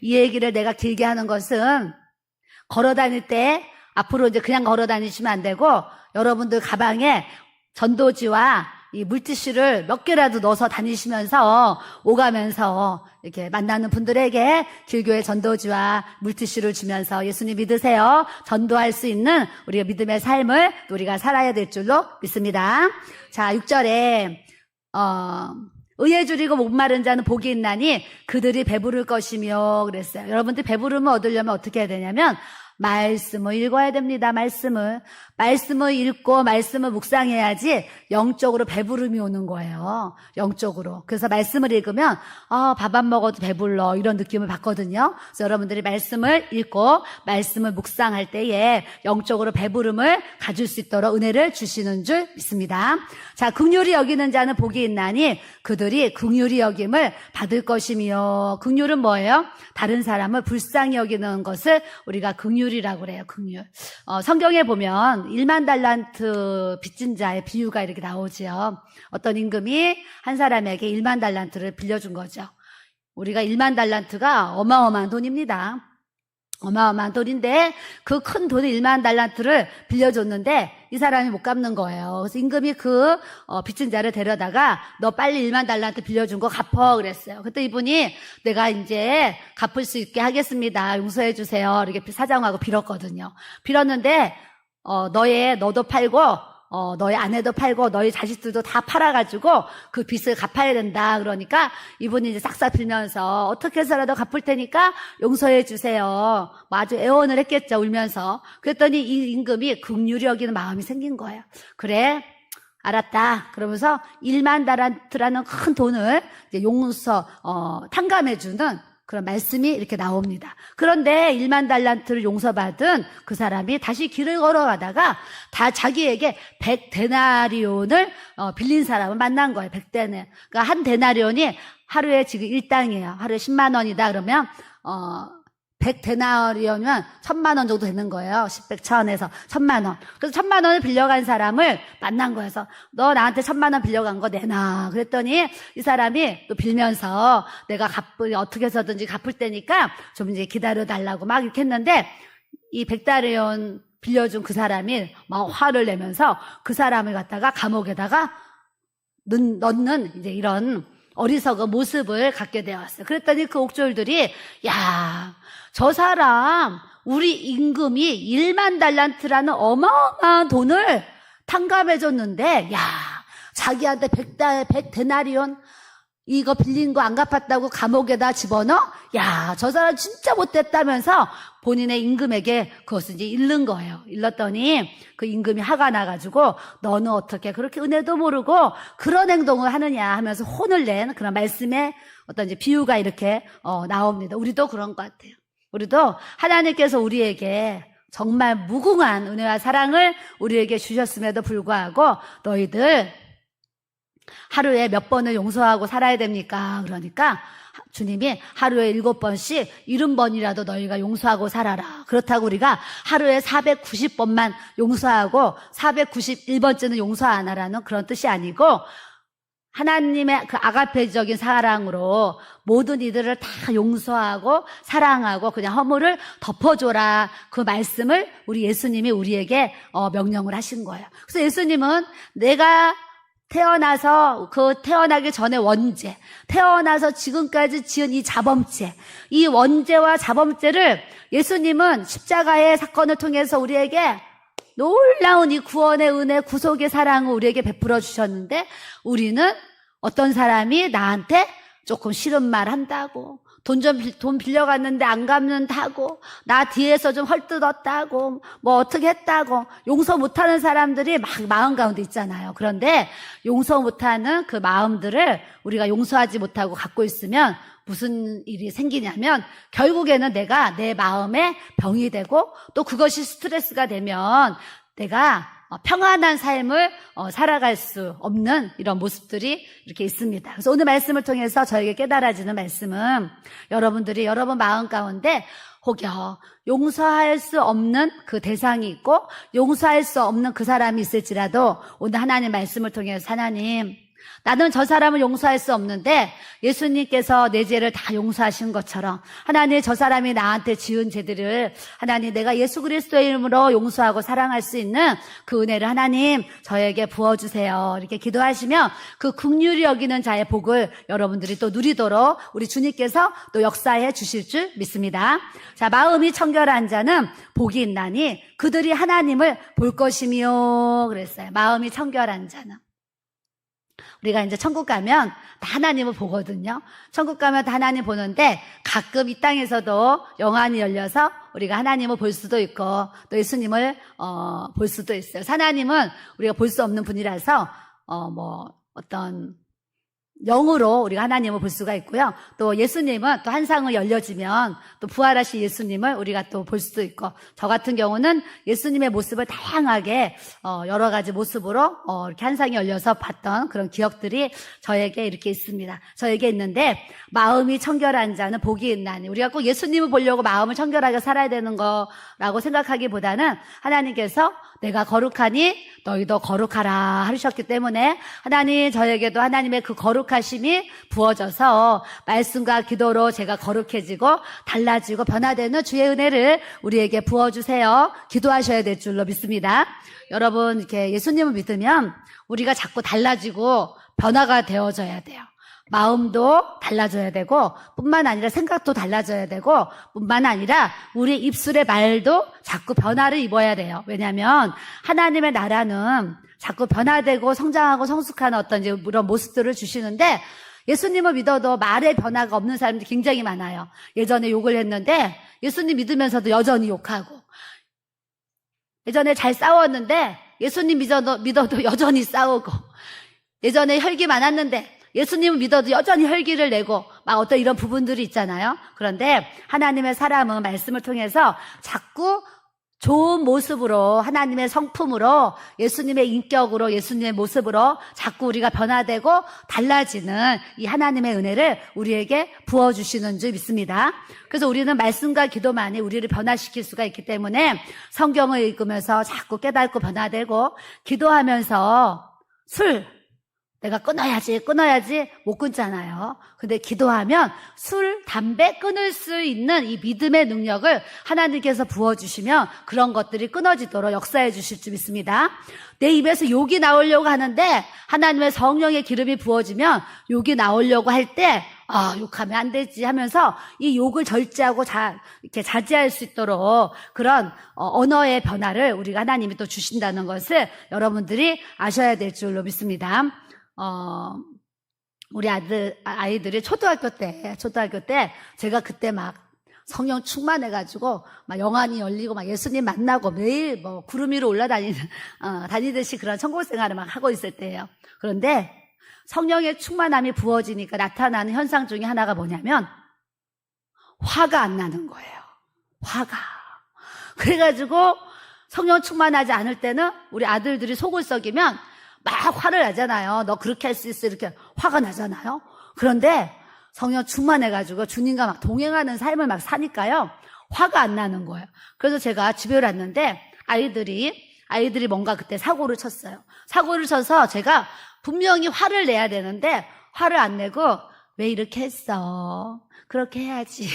이 얘기를 내가 길게 하는 것은 걸어 다닐 때 앞으로 이제 그냥 걸어 다니시면 안 되고 여러분들 가방에 전도지와 이 물티슈를 몇 개라도 넣어서 다니시면서 오가면서 이렇게 만나는 분들에게 길교의 전도지와 물티슈를 주면서 예수님 믿으세요. 전도할 수 있는 우리가 믿음의 삶을 우리가 살아야 될 줄로 믿습니다. 자, 6절에 의에 줄이고 목마른 자는 복이 있나니 그들이 배부를 것이며 그랬어요. 여러분들 배부름을 얻으려면 어떻게 해야 되냐면 말씀을 읽어야 됩니다. 말씀을 읽고 말씀을 묵상해야지 영적으로 배부름이 오는 거예요. 영적으로. 그래서 말씀을 읽으면 밥 안 먹어도 배불러 이런 느낌을 받거든요. 그래서 여러분들이 말씀을 읽고 말씀을 묵상할 때에 영적으로 배부름을 가질 수 있도록 은혜를 주시는 줄 믿습니다. 자, 긍휼히 여기는 자는 복이 있나니 그들이 긍휼히 여김을 받을 것이며, 긍휼은 뭐예요? 다른 사람을 불쌍히 여기는 것을 우리가 긍휼이라고 그래요. 긍휼. 성경에 보면 1만 달란트 빚진 자의 비유가 이렇게 나오지요. 어떤 임금이 한 사람에게 1만 달란트를 빌려준 거죠. 우리가 1만 달란트가 어마어마한 돈입니다. 어마어마한 돈인데 그 큰 돈을 1만 달란트를 빌려줬는데 이 사람이 못 갚는 거예요. 그래서 임금이 그 빚진 자를 데려다가 너 빨리 1만 달란트 빌려준 거 갚어 그랬어요. 그때 이분이 내가 이제 갚을 수 있게 하겠습니다. 용서해 주세요. 이렇게 사정하고 빌었거든요. 빌었는데 너도 팔고 너희 아내도 팔고 너희 자식들도 다 팔아가지고 그 빚을 갚아야 된다. 그러니까 이분이 이제 싹싹 빌면서 어떻게 해서라도 갚을 테니까 용서해 주세요. 뭐 아주 애원을 했겠죠. 울면서. 그랬더니 이 임금이 긍휼히 여기는 마음이 생긴 거예요. 그래 알았다. 그러면서 1만 달란트라는 큰 돈을 이제 탕감해주는 그런 말씀이 이렇게 나옵니다. 그런데 1만 달란트를 용서받은 그 사람이 다시 길을 걸어가다가 다 자기에게 100데나리온을 빌린 사람을 만난 거예요. 100데나리온. 그러니까 한 데나리온이 하루에 지금 일당이에요. 하루에 10만 원이다 그러면 100데나리온이면 1000만 원 정도 되는 거예요. 10, 100,000에서 1000만 원. 그래서 1000만 원을 빌려간 사람을 만난 거예요. 그래서 너 나한테 1000만 원 빌려간 거 내놔. 그랬더니 이 사람이 또 빌면서 내가 어떻게 해서든지 갚을 테니까 좀 이제 기다려달라고 막 이렇게 했는데 이 100데나리온 빌려준 그 사람이 막 화를 내면서 그 사람을 갖다가 감옥에다가 넣는 이제 이런 어리석은 모습을 갖게 되었어요. 그랬더니 그 옥졸들이 저 사람 우리 임금이 1만 달란트라는 어마어마한 돈을 탕감해줬는데 자기한테 100데나리온 이거 빌린 거 안 갚았다고 감옥에다 집어넣어? 저 사람 진짜 못됐다면서 본인의 임금에게 그것을 이제 잃는 거예요. 잃었더니 그 임금이 화가 나가지고 너는 어떻게 그렇게 은혜도 모르고 그런 행동을 하느냐 하면서 혼을 낸 그런 말씀의 어떤 이제 비유가 이렇게 나옵니다. 우리도 그런 것 같아요. 우리도 하나님께서 우리에게 정말 무궁한 은혜와 사랑을 우리에게 주셨음에도 불구하고 너희들 하루에 몇 번을 용서하고 살아야 됩니까? 그러니까 주님이 하루에 7번씩 70번이라도 너희가 용서하고 살아라. 그렇다고 우리가 하루에 490번만 용서하고 491번째는 용서 안 하라는 그런 뜻이 아니고 하나님의 그 아가페적인 사랑으로 모든 이들을 다 용서하고 사랑하고 그냥 허물을 덮어줘라. 그 말씀을 우리 예수님이 우리에게 명령을 하신 거예요. 그래서 예수님은 내가 태어나서 태어나기 전에 원죄, 태어나서 지금까지 지은 이 자범죄, 이 원죄와 자범죄를 예수님은 십자가의 사건을 통해서 우리에게 놀라운 이 구원의 은혜, 구속의 사랑을 우리에게 베풀어 주셨는데 우리는 어떤 사람이 나한테 조금 싫은 말 한다고 돈 빌려갔는데 안 갚는다고 나 뒤에서 좀 헐뜯었다고 뭐 어떻게 했다고 용서 못하는 사람들이 막 마음 가운데 있잖아요. 그런데 용서 못하는 그 마음들을 우리가 용서하지 못하고 갖고 있으면 무슨 일이 생기냐면 결국에는 내가 내 마음에 병이 되고 또 그것이 스트레스가 되면 내가 평안한 삶을 살아갈 수 없는 이런 모습들이 이렇게 있습니다. 그래서 오늘 말씀을 통해서 저에게 깨달아지는 말씀은 여러분들이 여러분 마음 가운데 혹여 용서할 수 없는 그 대상이 있고 용서할 수 없는 그 사람이 있을지라도 오늘 하나님 말씀을 통해서 하나님 나는 저 사람을 용서할 수 없는데 예수님께서 내 죄를 다 용서하신 것처럼 하나님 저 사람이 나한테 지은 죄들을 하나님 내가 예수 그리스도의 이름으로 용서하고 사랑할 수 있는 그 은혜를 하나님 저에게 부어주세요. 이렇게 기도하시면 그 긍휼히 여기는 자의 복을 여러분들이 또 누리도록 우리 주님께서 또 역사해 주실 줄 믿습니다. 자, 마음이 청결한 자는 복이 있나니 그들이 하나님을 볼 것이며 그랬어요. 마음이 청결한 자는. 우리가 이제 천국 가면 다 하나님을 보거든요. 천국 가면 다 하나님 보는데 가끔 이 땅에서도 영안이 열려서 우리가 하나님을 볼 수도 있고 또 예수님을 볼 수도 있어요. 하나님은 우리가 볼 수 없는 분이라서 어떤 영으로 우리가 하나님을 볼 수가 있고요. 또 예수님은 또 한상을 열려지면 또 부활하신 예수님을 우리가 또 볼 수도 있고 저 같은 경우는 예수님의 모습을 다양하게 여러 가지 모습으로 이렇게 한상이 열려서 봤던 그런 기억들이 저에게 이렇게 있습니다. 저에게 있는데 마음이 청결한 자는 복이 있나니 우리가 꼭 예수님을 보려고 마음을 청결하게 살아야 되는 거라고 생각하기보다는 하나님께서 내가 거룩하니 너희도 거룩하라 하셨기 때문에 하나님 저에게도 하나님의 그 거룩하심이 부어져서 말씀과 기도로 제가 거룩해지고 달라지고 변화되는 주의 은혜를 우리에게 부어주세요. 기도하셔야 될 줄로 믿습니다. 여러분 이렇게 예수님을 믿으면 우리가 자꾸 달라지고 변화가 되어져야 돼요. 마음도 달라져야 되고 뿐만 아니라 생각도 달라져야 되고 뿐만 아니라 우리 입술의 말도 자꾸 변화를 입어야 돼요. 왜냐하면 하나님의 나라는 자꾸 변화되고 성장하고 성숙하는 어떤 이런 모습들을 주시는데 예수님을 믿어도 말의 변화가 없는 사람들이 굉장히 많아요. 예전에 욕을 했는데 예수님 믿으면서도 여전히 욕하고 예전에 잘 싸웠는데 예수님 믿어도 여전히 싸우고 예전에 혈기 많았는데 예수님을 믿어도 여전히 혈기를 내고 막 어떤 이런 부분들이 있잖아요. 그런데 하나님의 사람은 말씀을 통해서 자꾸 좋은 모습으로 하나님의 성품으로 예수님의 인격으로 예수님의 모습으로 자꾸 우리가 변화되고 달라지는 이 하나님의 은혜를 우리에게 부어주시는 줄 믿습니다. 그래서 우리는 말씀과 기도만이 우리를 변화시킬 수가 있기 때문에 성경을 읽으면서 자꾸 깨닫고 변화되고 기도하면서 내가 끊어야지 못 끊잖아요. 근데 기도하면 술, 담배 끊을 수 있는 이 믿음의 능력을 하나님께서 부어주시면 그런 것들이 끊어지도록 역사해 주실 줄 믿습니다. 내 입에서 욕이 나오려고 하는데 하나님의 성령의 기름이 부어지면 욕이 나오려고 할 때 욕하면 안 되지 하면서 이 욕을 절제하고 이렇게 자제할 수 있도록 그런 언어의 변화를 우리가 하나님이 또 주신다는 것을 여러분들이 아셔야 될 줄로 믿습니다. 우리 아이들이 초등학교 때 제가 그때 막 성령 충만해가지고 막 영안이 열리고 막 예수님 만나고 매일 구름 위로 다니듯이 그런 천국 생활을 막 하고 있을 때예요. 그런데 성령의 충만함이 부어지니까 나타나는 현상 중에 하나가 뭐냐면 화가 안 나는 거예요. 화가. 그래가지고 성령 충만하지 않을 때는 우리 아들들이 속을 썩이면 막 화를 내잖아요. 너 그렇게 할 수 있어 이렇게 화가 나잖아요. 그런데 성령 충만해가지고 주님과 막 동행하는 삶을 막 사니까요 화가 안 나는 거예요. 그래서 제가 집에 왔는데 아이들이 뭔가 그때 사고를 쳤어요. 사고를 쳐서 제가 분명히 화를 내야 되는데 화를 안 내고 왜 이렇게 했어? 그렇게 해야지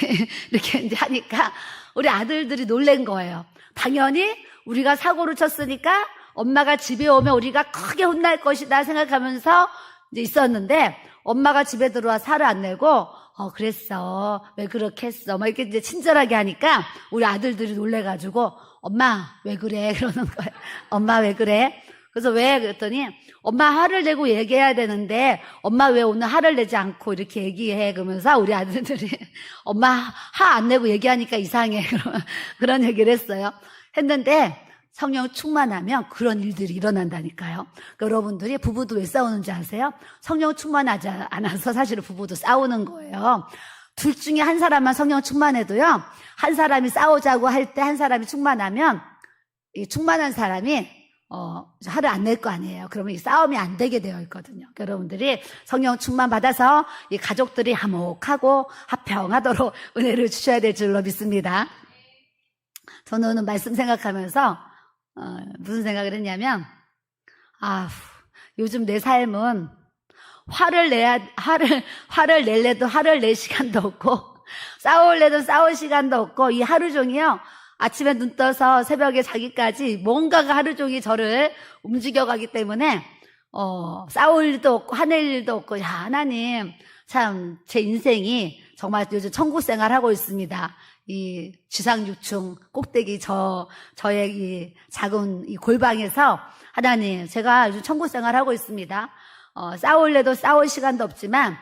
이렇게 이제 하니까 우리 아들들이 놀란 거예요. 당연히 우리가 사고를 쳤으니까 엄마가 집에 오면 우리가 크게 혼날 것이다 생각하면서 이제 있었는데 엄마가 집에 들어와 화를 안 내고 그랬어. 왜 그렇게 했어? 막 이렇게 이제 친절하게 하니까 우리 아들들이 놀래가지고 엄마 왜 그래? 그러는 거예요. 엄마 왜 그래? 그래서 왜? 그랬더니 엄마 화를 내고 얘기해야 되는데 엄마 왜 오늘 화를 내지 않고 이렇게 얘기해? 그러면서 우리 아들들이 엄마 화 안 내고 얘기하니까 이상해. 그런 얘기를 했는데 성령 충만하면 그런 일들이 일어난다니까요. 그러니까 여러분들이 부부도 왜 싸우는지 아세요? 성령 충만하지 않아서 사실은 부부도 싸우는 거예요. 둘 중에 한 사람만 성령 충만해도요, 한 사람이 싸우자고 할 때 한 사람이 충만하면 이 충만한 사람이 화를 안 낼 거 아니에요. 그러면 이 싸움이 안 되게 되어 있거든요. 그러니까 여러분들이 성령 충만 받아서 이 가족들이 화목하고 화평하도록 은혜를 주셔야 될 줄로 믿습니다. 저는 오늘 말씀 생각하면서 무슨 생각을 했냐면 요즘 내 삶은 화를 낼래도 화를 낼 시간도 없고, 싸울래도 싸울 시간도 없고, 이 하루 종일요, 아침에 눈 떠서 새벽에 자기까지 뭔가가 하루 종일 저를 움직여가기 때문에, 싸울 일도 없고, 화낼 일도 없고, 야, 하나님, 참, 제 인생이 정말 요즘 천국 생활하고 있습니다. 이 지상육층 꼭대기 저의 이 작은 이 골방에서 하나님, 제가 요즘 천국 생활하고 있습니다. 싸울래도 싸울 시간도 없지만,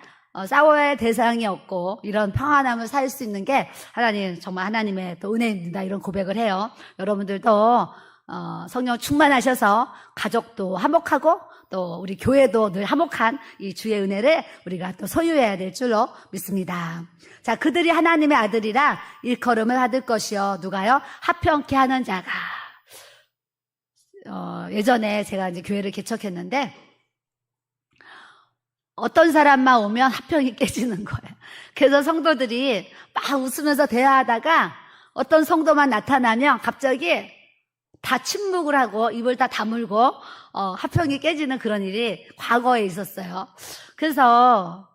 싸워야 할 대상이 없고, 이런 평안함을 살 수 있는 게 하나님, 정말 하나님의 또 은혜입니다. 이런 고백을 해요. 여러분들도, 성령 충만하셔서 가족도 화목하고, 또 우리 교회도 늘 화목한 이 주의 은혜를 우리가 또 소유해야 될 줄로 믿습니다. 자, 그들이 하나님의 아들이라 일컬음을 받을 것이요. 누가요? 합평케 하는 자가. 예전에 제가 이제 교회를 개척했는데, 어떤 사람만 오면 합평이 깨지는 거예요. 그래서 성도들이 막 웃으면서 대화하다가 어떤 성도만 나타나면 갑자기 다 침묵을 하고 입을 다 다물고 합평이 깨지는 그런 일이 과거에 있었어요. 그래서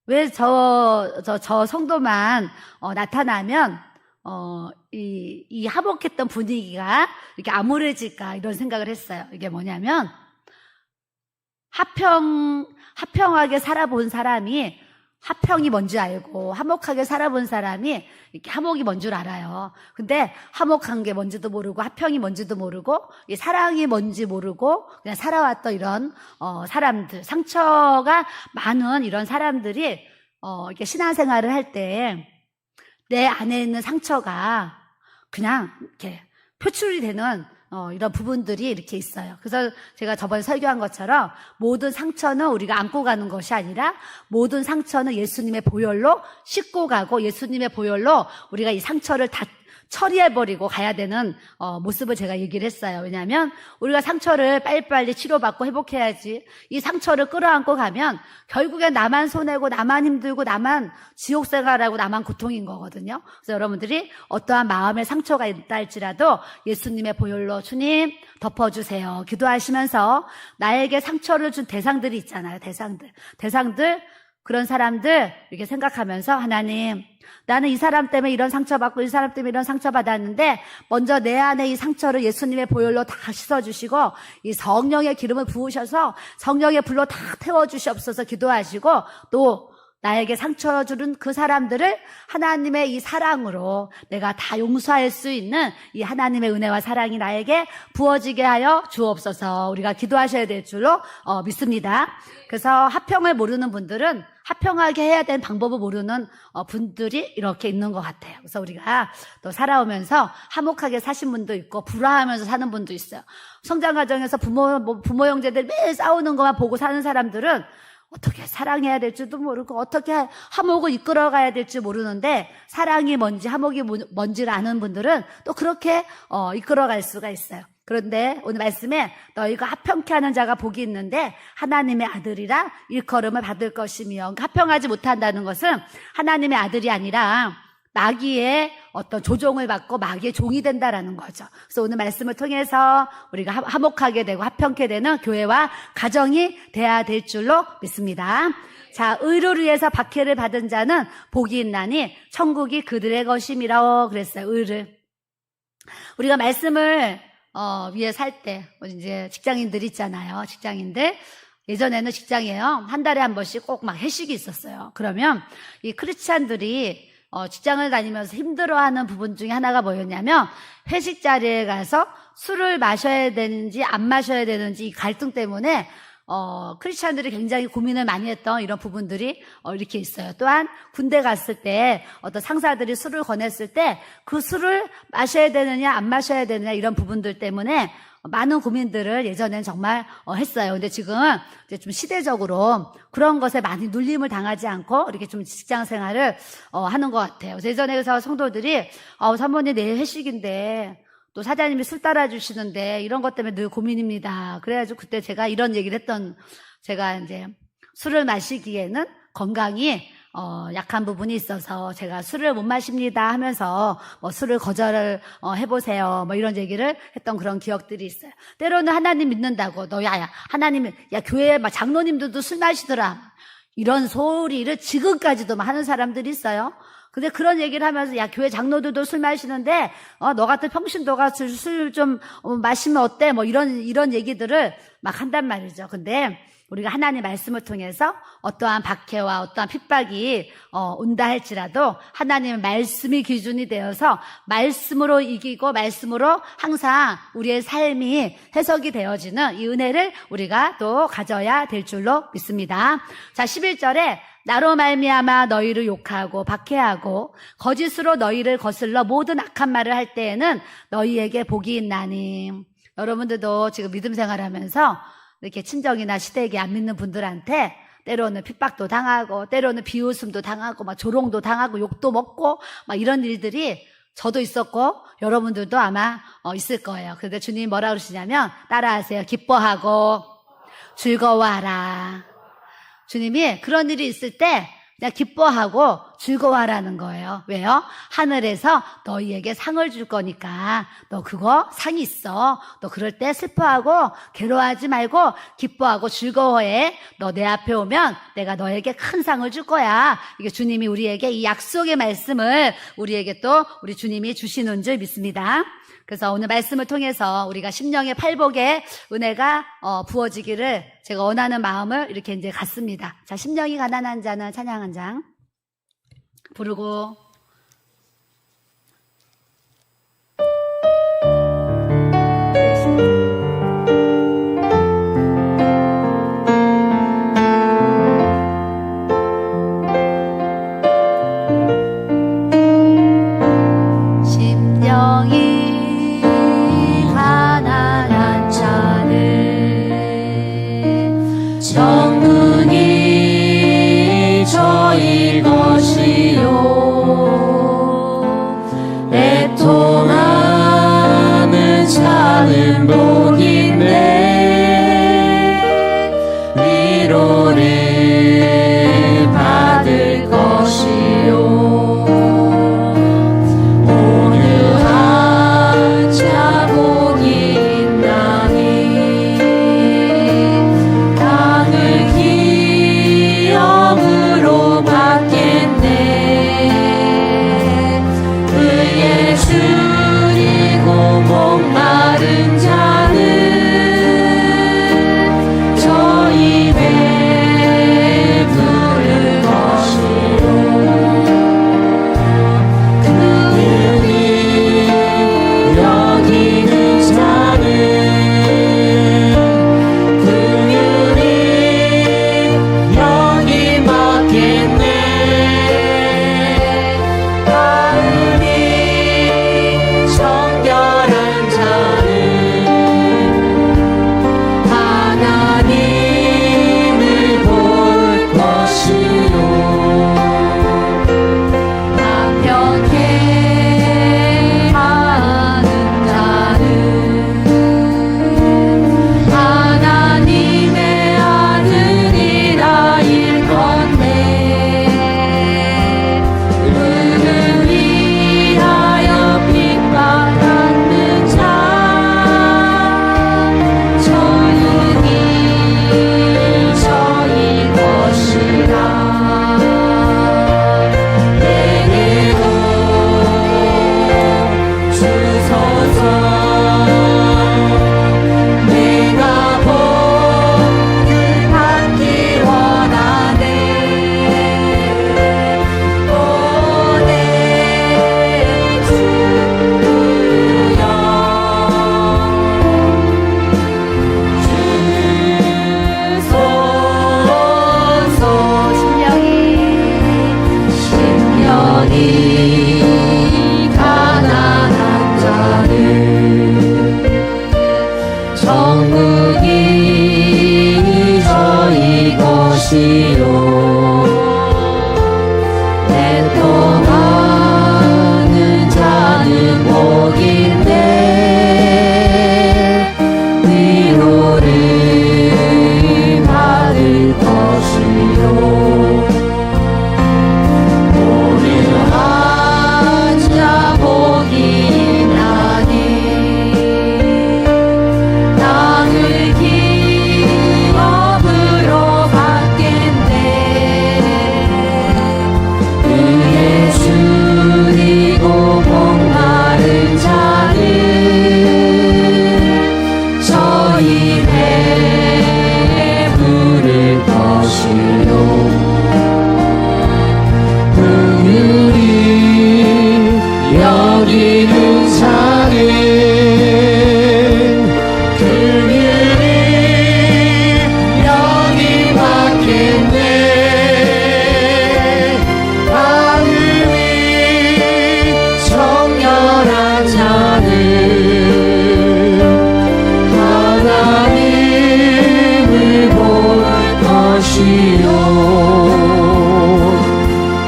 왜 저 성도만 나타나면 이 화목했던 분위기가 이렇게 암울해질까 이런 생각을 했어요. 이게 뭐냐면 합평하게 살아본 사람이 합평이 뭔지 알고 화목하게 살아본 사람이 이렇게 화목이 뭔 줄 알아요. 근데 화목한 게 뭔지도 모르고 합평이 뭔지도 모르고 이 사랑이 뭔지 모르고 그냥 살아왔던 이런 사람들, 상처가 많은 이런 사람들이 이렇게 신앙생활을 할 때 내 안에 있는 상처가 그냥 이렇게 표출이 되는 이런 부분들이 이렇게 있어요. 그래서 제가 저번에 설교한 것처럼 모든 상처는 우리가 안고 가는 것이 아니라 모든 상처는 예수님의 보혈로 씻고 가고 예수님의 보혈로 우리가 이 상처를 다 처리해버리고 가야 되는 모습을 제가 얘기를 했어요. 왜냐하면 우리가 상처를 빨리빨리 치료받고 회복해야지 이 상처를 끌어안고 가면 결국엔 나만 손해고 나만 힘들고 나만 지옥 생활하고 나만 고통인 거거든요. 그래서 여러분들이 어떠한 마음의 상처가 있다 할지라도 예수님의 보혈로 주님 덮어주세요. 기도하시면서 나에게 상처를 준 대상들이 있잖아요. 대상들 그런 사람들 이렇게 생각하면서 하나님 나는 이 사람 때문에 이런 상처받고 이 사람 때문에 이런 상처받았는데 먼저 내 안에 이 상처를 예수님의 보혈로 다 씻어주시고 이 성령의 기름을 부으셔서 성령의 불로 다 태워주시옵소서 기도하시고 또 나에게 상처 주는 그 사람들을 하나님의 이 사랑으로 내가 다 용서할 수 있는 이 하나님의 은혜와 사랑이 나에게 부어지게 하여 주옵소서 우리가 기도하셔야 될 줄로 믿습니다. 그래서 합평을 모르는 분들은 합평하게 해야 되는 방법을 모르는 분들이 이렇게 있는 것 같아요. 그래서 우리가 또 살아오면서 화목하게 사신 분도 있고 불화하면서 사는 분도 있어요. 성장 과정에서 부모 형제들 매일 싸우는 것만 보고 사는 사람들은 어떻게 사랑해야 될지도 모르고 어떻게 화목을 이끌어가야 될지 모르는데 사랑이 뭔지 화목이 뭔지를 아는 분들은 또 그렇게 이끌어갈 수가 있어요. 그런데 오늘 말씀에 너희가 합평케 하는 자가 복이 있는데 하나님의 아들이라 일컬음을 받을 것이며 합평하지 못한다는 것은 하나님의 아들이 아니라 마귀의 어떤 조종을 받고 마귀의 종이 된다라는 거죠. 그래서 오늘 말씀을 통해서 우리가 화목하게 되고 합평케 되는 교회와 가정이 돼야 될 줄로 믿습니다. 자, 의를 위해서 박해를 받은 자는 복이 있나니 천국이 그들의 것임이라고 그랬어요. 의를. 우리가 말씀을 위해 살 때 이제 직장인들 있잖아요. 직장인들. 예전에는 직장이에요. 한 달에 한 번씩 꼭 막 회식이 있었어요. 그러면 이 크리스찬들이 직장을 다니면서 힘들어하는 부분 중에 하나가 뭐였냐면 회식 자리에 가서 술을 마셔야 되는지 안 마셔야 되는지 이 갈등 때문에 크리스찬들이 굉장히 고민을 많이 했던 이런 부분들이 이렇게 있어요. 또한 군대 갔을 때 어떤 상사들이 술을 권했을 때 그 술을 마셔야 되느냐 안 마셔야 되느냐 이런 부분들 때문에 많은 고민들을 예전엔 정말 했어요. 근데 지금은 이제 좀 시대적으로 그런 것에 많이 눌림을 당하지 않고 이렇게 좀 직장 생활을 하는 것 같아요. 그래서 예전에 그래서 성도들이 사모님 내일 회식인데 또 사장님이 술 따라주시는데 이런 것 때문에 늘 고민입니다. 그래가지고 그때 제가 이런 얘기를 제가 이제 술을 마시기에는 건강이 약한 부분이 있어서 제가 술을 못 마십니다 하면서 뭐 술을 거절을 해보세요. 뭐 이런 얘기를 했던 그런 기억들이 있어요. 때로는 하나님 믿는다고 너 하나님 교회 막 장로님들도 술 마시더라. 이런 소리를 지금까지도 막 하는 사람들이 있어요. 근데 그런 얘기를 하면서 교회 장로들도 술 마시는데 너 같은 평신도가 술 좀 마시면 어때? 뭐 이런 얘기들을 막 한단 말이죠. 근데 우리가 하나님 말씀을 통해서 어떠한 박해와 어떠한 핍박이 온다 할지라도 하나님의 말씀이 기준이 되어서 말씀으로 이기고 말씀으로 항상 우리의 삶이 해석이 되어지는 이 은혜를 우리가 또 가져야 될 줄로 믿습니다. 자, 11절에 나로 말미암아 너희를 욕하고 박해하고 거짓으로 너희를 거슬러 모든 악한 말을 할 때에는 너희에게 복이 있나니. 여러분들도 지금 믿음 생활하면서 이렇게 친정이나 시댁에 안 믿는 분들한테 때로는 핍박도 당하고 때로는 비웃음도 당하고 막 조롱도 당하고 욕도 먹고 막 이런 일들이 저도 있었고 여러분들도 아마 있을 거예요. 그런데 주님이 뭐라 그러시냐면 따라하세요. 기뻐하고 즐거워하라. 주님이 그런 일이 있을 때 그냥 기뻐하고 즐거워하라는 거예요. 왜요? 하늘에서 너희에게 상을 줄 거니까 너 그거 상 있어. 너 그럴 때 슬퍼하고 괴로워하지 말고 기뻐하고 즐거워해. 너 내 앞에 오면 내가 너에게 큰 상을 줄 거야. 이게 주님이 우리에게 이 약속의 말씀을 우리에게 또 우리 주님이 주시는 줄 믿습니다. 그래서 오늘 말씀을 통해서 우리가 심령의 팔복의 은혜가 부어지기를 제가 원하는 마음을 이렇게 이제 갖습니다. 자, 심령이 가난한 자는 찬양 한 장 부르고 정근이 저희 것이요 애통하는 자는 복인데 위로를 받을 것이요 온유한 자 복이 있나니 땅을 기업으로 받겠네 그의 줄이고 목마른 자는 저 입에 부를 것이요 그들이 여기는 자는 긍휼히 여기 받겠네 가을이 정결한 자는 하나님을 볼 것이요 완벽해 하는 자는 하나님의 아들이라 일건데 은을 위하여 핍박받는 자 저녁이 저희 것이라 내게도 주소서 내가 복을 받기 원하네 오내 주여 주소서 심령이 가난한 자는 정국이 저희 것이요 애통하는 자는 복인데 위로를 받을 것이요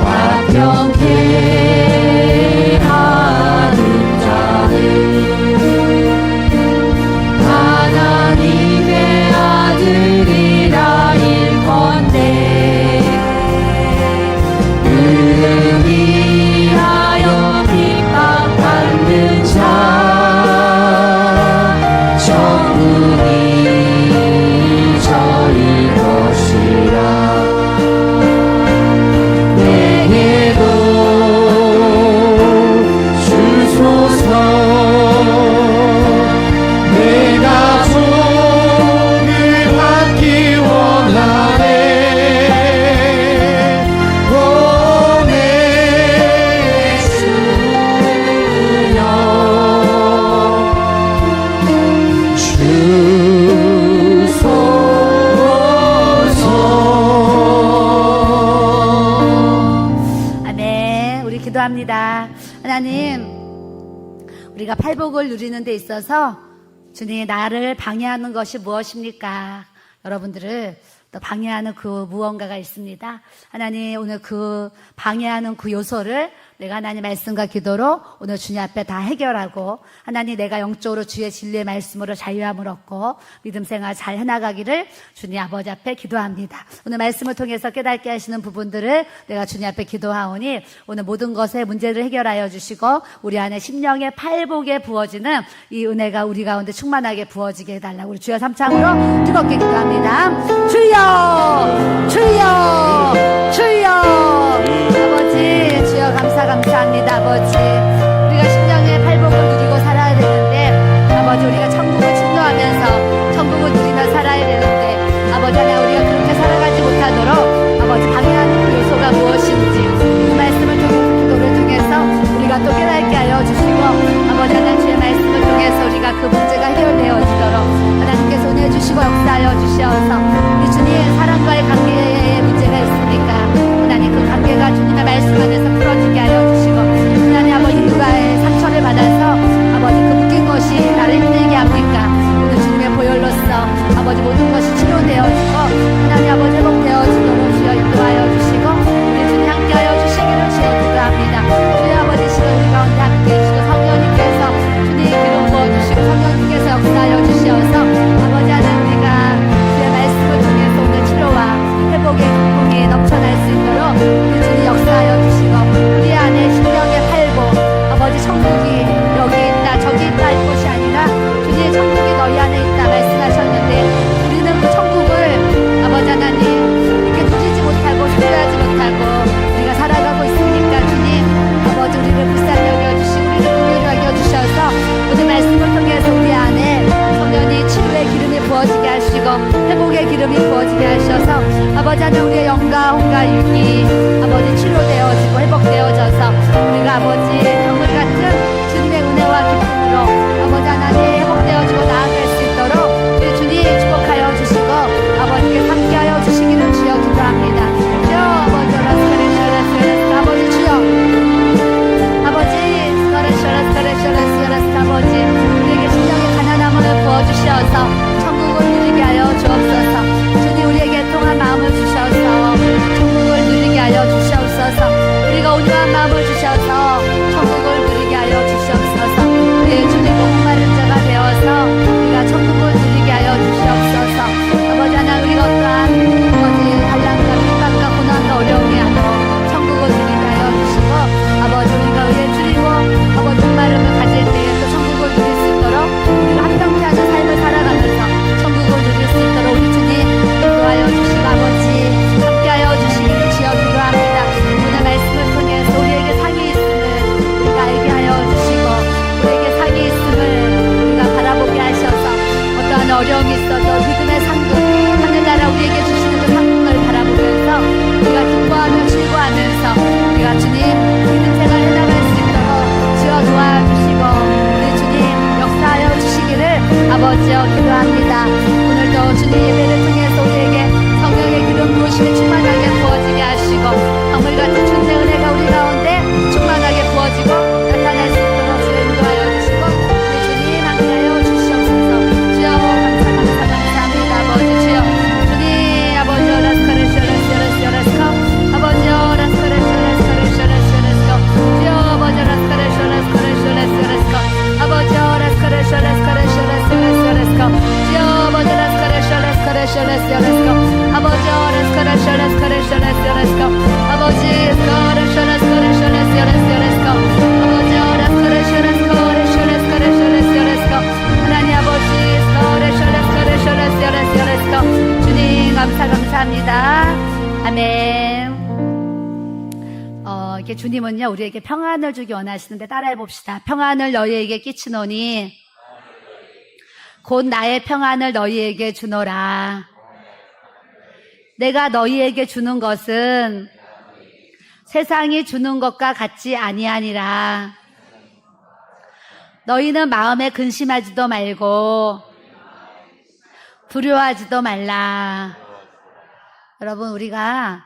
화평케 하는 자는 하나님의 아들이라 일건대 의미하여 핍박받는 자 천국이 저희 것이라 내게도 주소서 내가 종을 받기 원하네 오 내 주여 아멘. 우리 기도합니다. 하나님, 우리가 팔복을 누리는 데 있어서 주님 나를 방해하는 것이 무엇입니까? 여러분들을 또 방해하는 그 무언가가 있습니다. 하나님, 오늘 그 방해하는 그 요소를 내가 하나님 말씀과 기도로 오늘 주님 앞에 다 해결하고 하나님 내가 영적으로 주의 진리의 말씀으로 자유함을 얻고 믿음 생활 잘 해나가기를 주님 아버지 앞에 기도합니다. 오늘 말씀을 통해서 깨닫게 하시는 부분들을 내가 주님 앞에 기도하오니 오늘 모든 것의 문제를 해결하여 주시고 우리 안에 심령의 팔복에 부어지는 이 은혜가 우리 가운데 충만하게 부어지게 해달라고 우리 주여 삼창으로 뜨겁게 기도합니다. 주여 주여 주여 아버지 주여 감사합니다. 아버지 우리가 심령의 팔복을 누리고 살아야 되는데 아버지 우리가 천국을 침노하면서 천국을 누리며 살아야 되는데 아버지 하나 우리가 그렇게 살아가지 못하도록 아버지 방해하는 그 요소가 무엇인지 그 말씀을 통해서 기도를 통해서 우리가 또 깨닫게 하여 주시고 아버지 하나 주의 말씀을 통해서 우리가 그 문제가 해결되어지도록 하나님께서 은혜 주시고 역사하여 주시어서 우리 주님 사랑과의 관계에 문제가 있으니까 하나님 그 관계가 주님의 말씀 안에서 풀어지게 하여 주시고 하나님 아버지 누가의 상처를 받아서 아버지 그 묶인 것이 나를 힘들게 합니까? 오늘 주님의 보혈로서 아버지 모든 것이 치료되어지고 하나님 아버지 회복되어지도록 주여 인도하여 주시고 우리 주님 함께하여 주시기를 주여 기도합니다. 주여 아버지 시간 우리 가운데 함께해 주시고 성령님께서 주님 기름 부어주시고 성령님께서 역사하여 주시어서 아버지 하나님 우리가 주의 말씀을 통해서 오늘 치료와 회복의 기쁨이 넘쳐날 수 있도록 우리 주님 역사하여 주시고 우리 안에 심령의 팔복 아버지 천국이 여기 있다 저기 있다 할 것이 아니라 주님의 천국이 너희 안에 있다 말씀하셨는데 우리는 그 천국을 아버지 하나님 이렇게 누리지 못하고 소유하지 못하고 우리가 살아가고 있으니까 주님 아버지 우리를 불쌍히 여겨주시고 우리를 긍휼히 여겨주셔서 오늘 말씀을 통해서 우리 안에 성령이 치유의 기름이 부어지게 하시고 회복의 기름이 부어지게 하셔서 아버지 하나님 우리의 영과 혼과 육이 아버지 치료되어지고 회복되어져서 우리가 아버지 강물 같은 주님의 은혜와 기쁨으로 아버지 하나님 회복되어지고 나아갈 수 있도록 우리 주님 축복하여 주시고 아버지께 함께하여 주시기를 주여 기도합니다. 주여 아버지 라스카레샤라스카레스 아버지 주여 아버지 스카레샤라스카레샤라스 아버지 우리에게 심령의 가난함을 부어주셔서 천국을 누리게 하여 주옵소서. 주님 우리에게 통한 마음을 주셔서 천국을 누리게 하여 주시옵소서. 우리가 온유한 마음을 주셔서 천국을 기도합시다. 아멘. 이렇게 주님은요, 우리에게 평안을 주기 원하시는데 따라해 봅시다. 평안을 너희에게 끼치노니 곧 나의 평안을 너희에게 주노라. 내가 너희에게 주는 것은 세상이 주는 것과 같지 아니하니라. 너희는 마음에 근심하지도 말고 두려워하지도 말라. 여러분, 우리가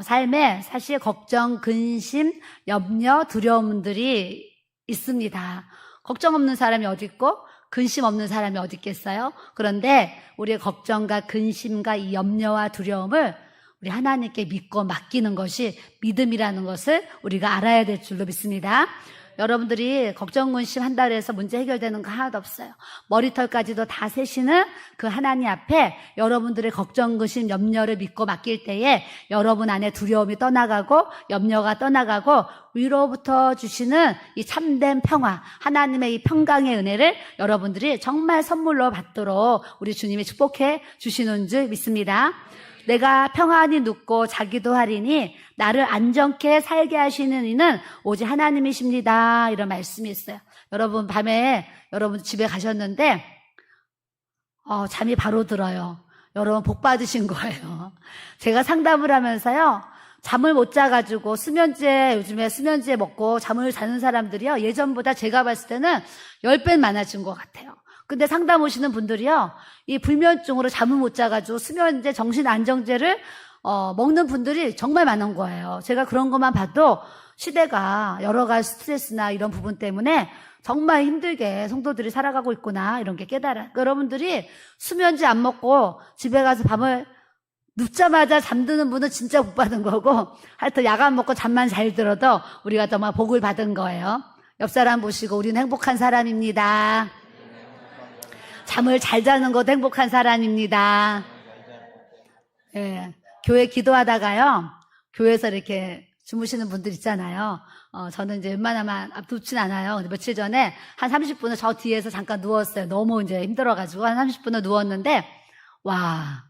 삶에 사실 걱정, 근심, 염려, 두려움들이 있습니다. 걱정 없는 사람이 어디 있고 근심 없는 사람이 어디 있겠어요? 그런데 우리의 걱정과 근심과 이 염려와 두려움을 우리 하나님께 믿고 맡기는 것이 믿음이라는 것을 우리가 알아야 될 줄로 믿습니다. 여러분들이 걱정, 근심 한다 그래서 문제 해결되는 거 하나도 없어요. 머리털까지도 다 세시는 그 하나님 앞에 여러분들의 걱정, 근심, 염려를 믿고 맡길 때에 여러분 안에 두려움이 떠나가고 염려가 떠나가고 위로부터 주시는 이 참된 평화, 하나님의 이 평강의 은혜를 여러분들이 정말 선물로 받도록 우리 주님이 축복해 주시는 줄 믿습니다. 내가 평안히 눕고 자기도 하리니 나를 안정케 살게 하시는 이는 오직 하나님이십니다. 이런 말씀이 있어요. 여러분, 밤에 여러분 집에 가셨는데 잠이 바로 들어요. 여러분 복 받으신 거예요. 제가 상담을 하면서요, 잠을 못 자가지고 요즘에 수면제 먹고 잠을 자는 사람들이요, 예전보다 제가 봤을 때는 10배 많아진 것 같아요. 근데 상담 오시는 분들이요, 이 불면증으로 잠을 못 자가지고 수면제, 정신안정제를 먹는 분들이 정말 많은 거예요. 제가 그런 것만 봐도 시대가 여러 가지 스트레스나 이런 부분 때문에 정말 힘들게 성도들이 살아가고 있구나, 이런 게 깨달아요. 여러분들이 수면제 안 먹고 집에 가서 밤을 눕자마자 잠드는 분은 진짜 복 받은 거고, 하여튼 약 안 먹고 잠만 잘 들어도 우리가 정말 복을 받은 거예요. 옆 사람 보시고 우리는 행복한 사람입니다. 잠을 잘 자는 것도 행복한 사람입니다. 예, 교회 기도하다가요, 교회에서 이렇게 주무시는 분들 있잖아요. 저는 이제 웬만하면 눕진 않아요. 근데 며칠 전에 한 30분을 저 뒤에서 잠깐 누웠어요. 너무 이제 힘들어가지고 한 30분을 누웠는데, 와,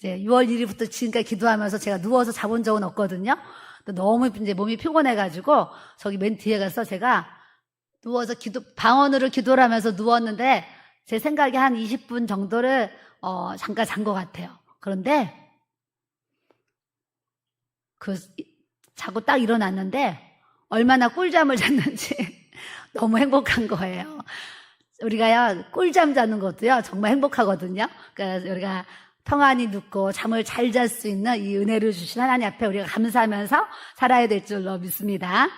이제 6월 1일부터 지금까지 기도하면서 제가 누워서 자본 적은 없거든요. 너무 이제 몸이 피곤해가지고 저기 맨 뒤에 가서 제가 누워서 방언으로 기도를 하면서 누웠는데, 제 생각에 한 20분 정도를 잠깐 잔 것 같아요. 그런데 자고 딱 일어났는데 얼마나 꿀잠을 잤는지 너무 행복한 거예요. 우리가요, 꿀잠 자는 것도요 정말 행복하거든요. 그러니까 우리가 평안히 눕고 잠을 잘 잘 수 있는 이 은혜를 주신 하나님 앞에 우리가 감사하면서 살아야 될 줄로 믿습니다.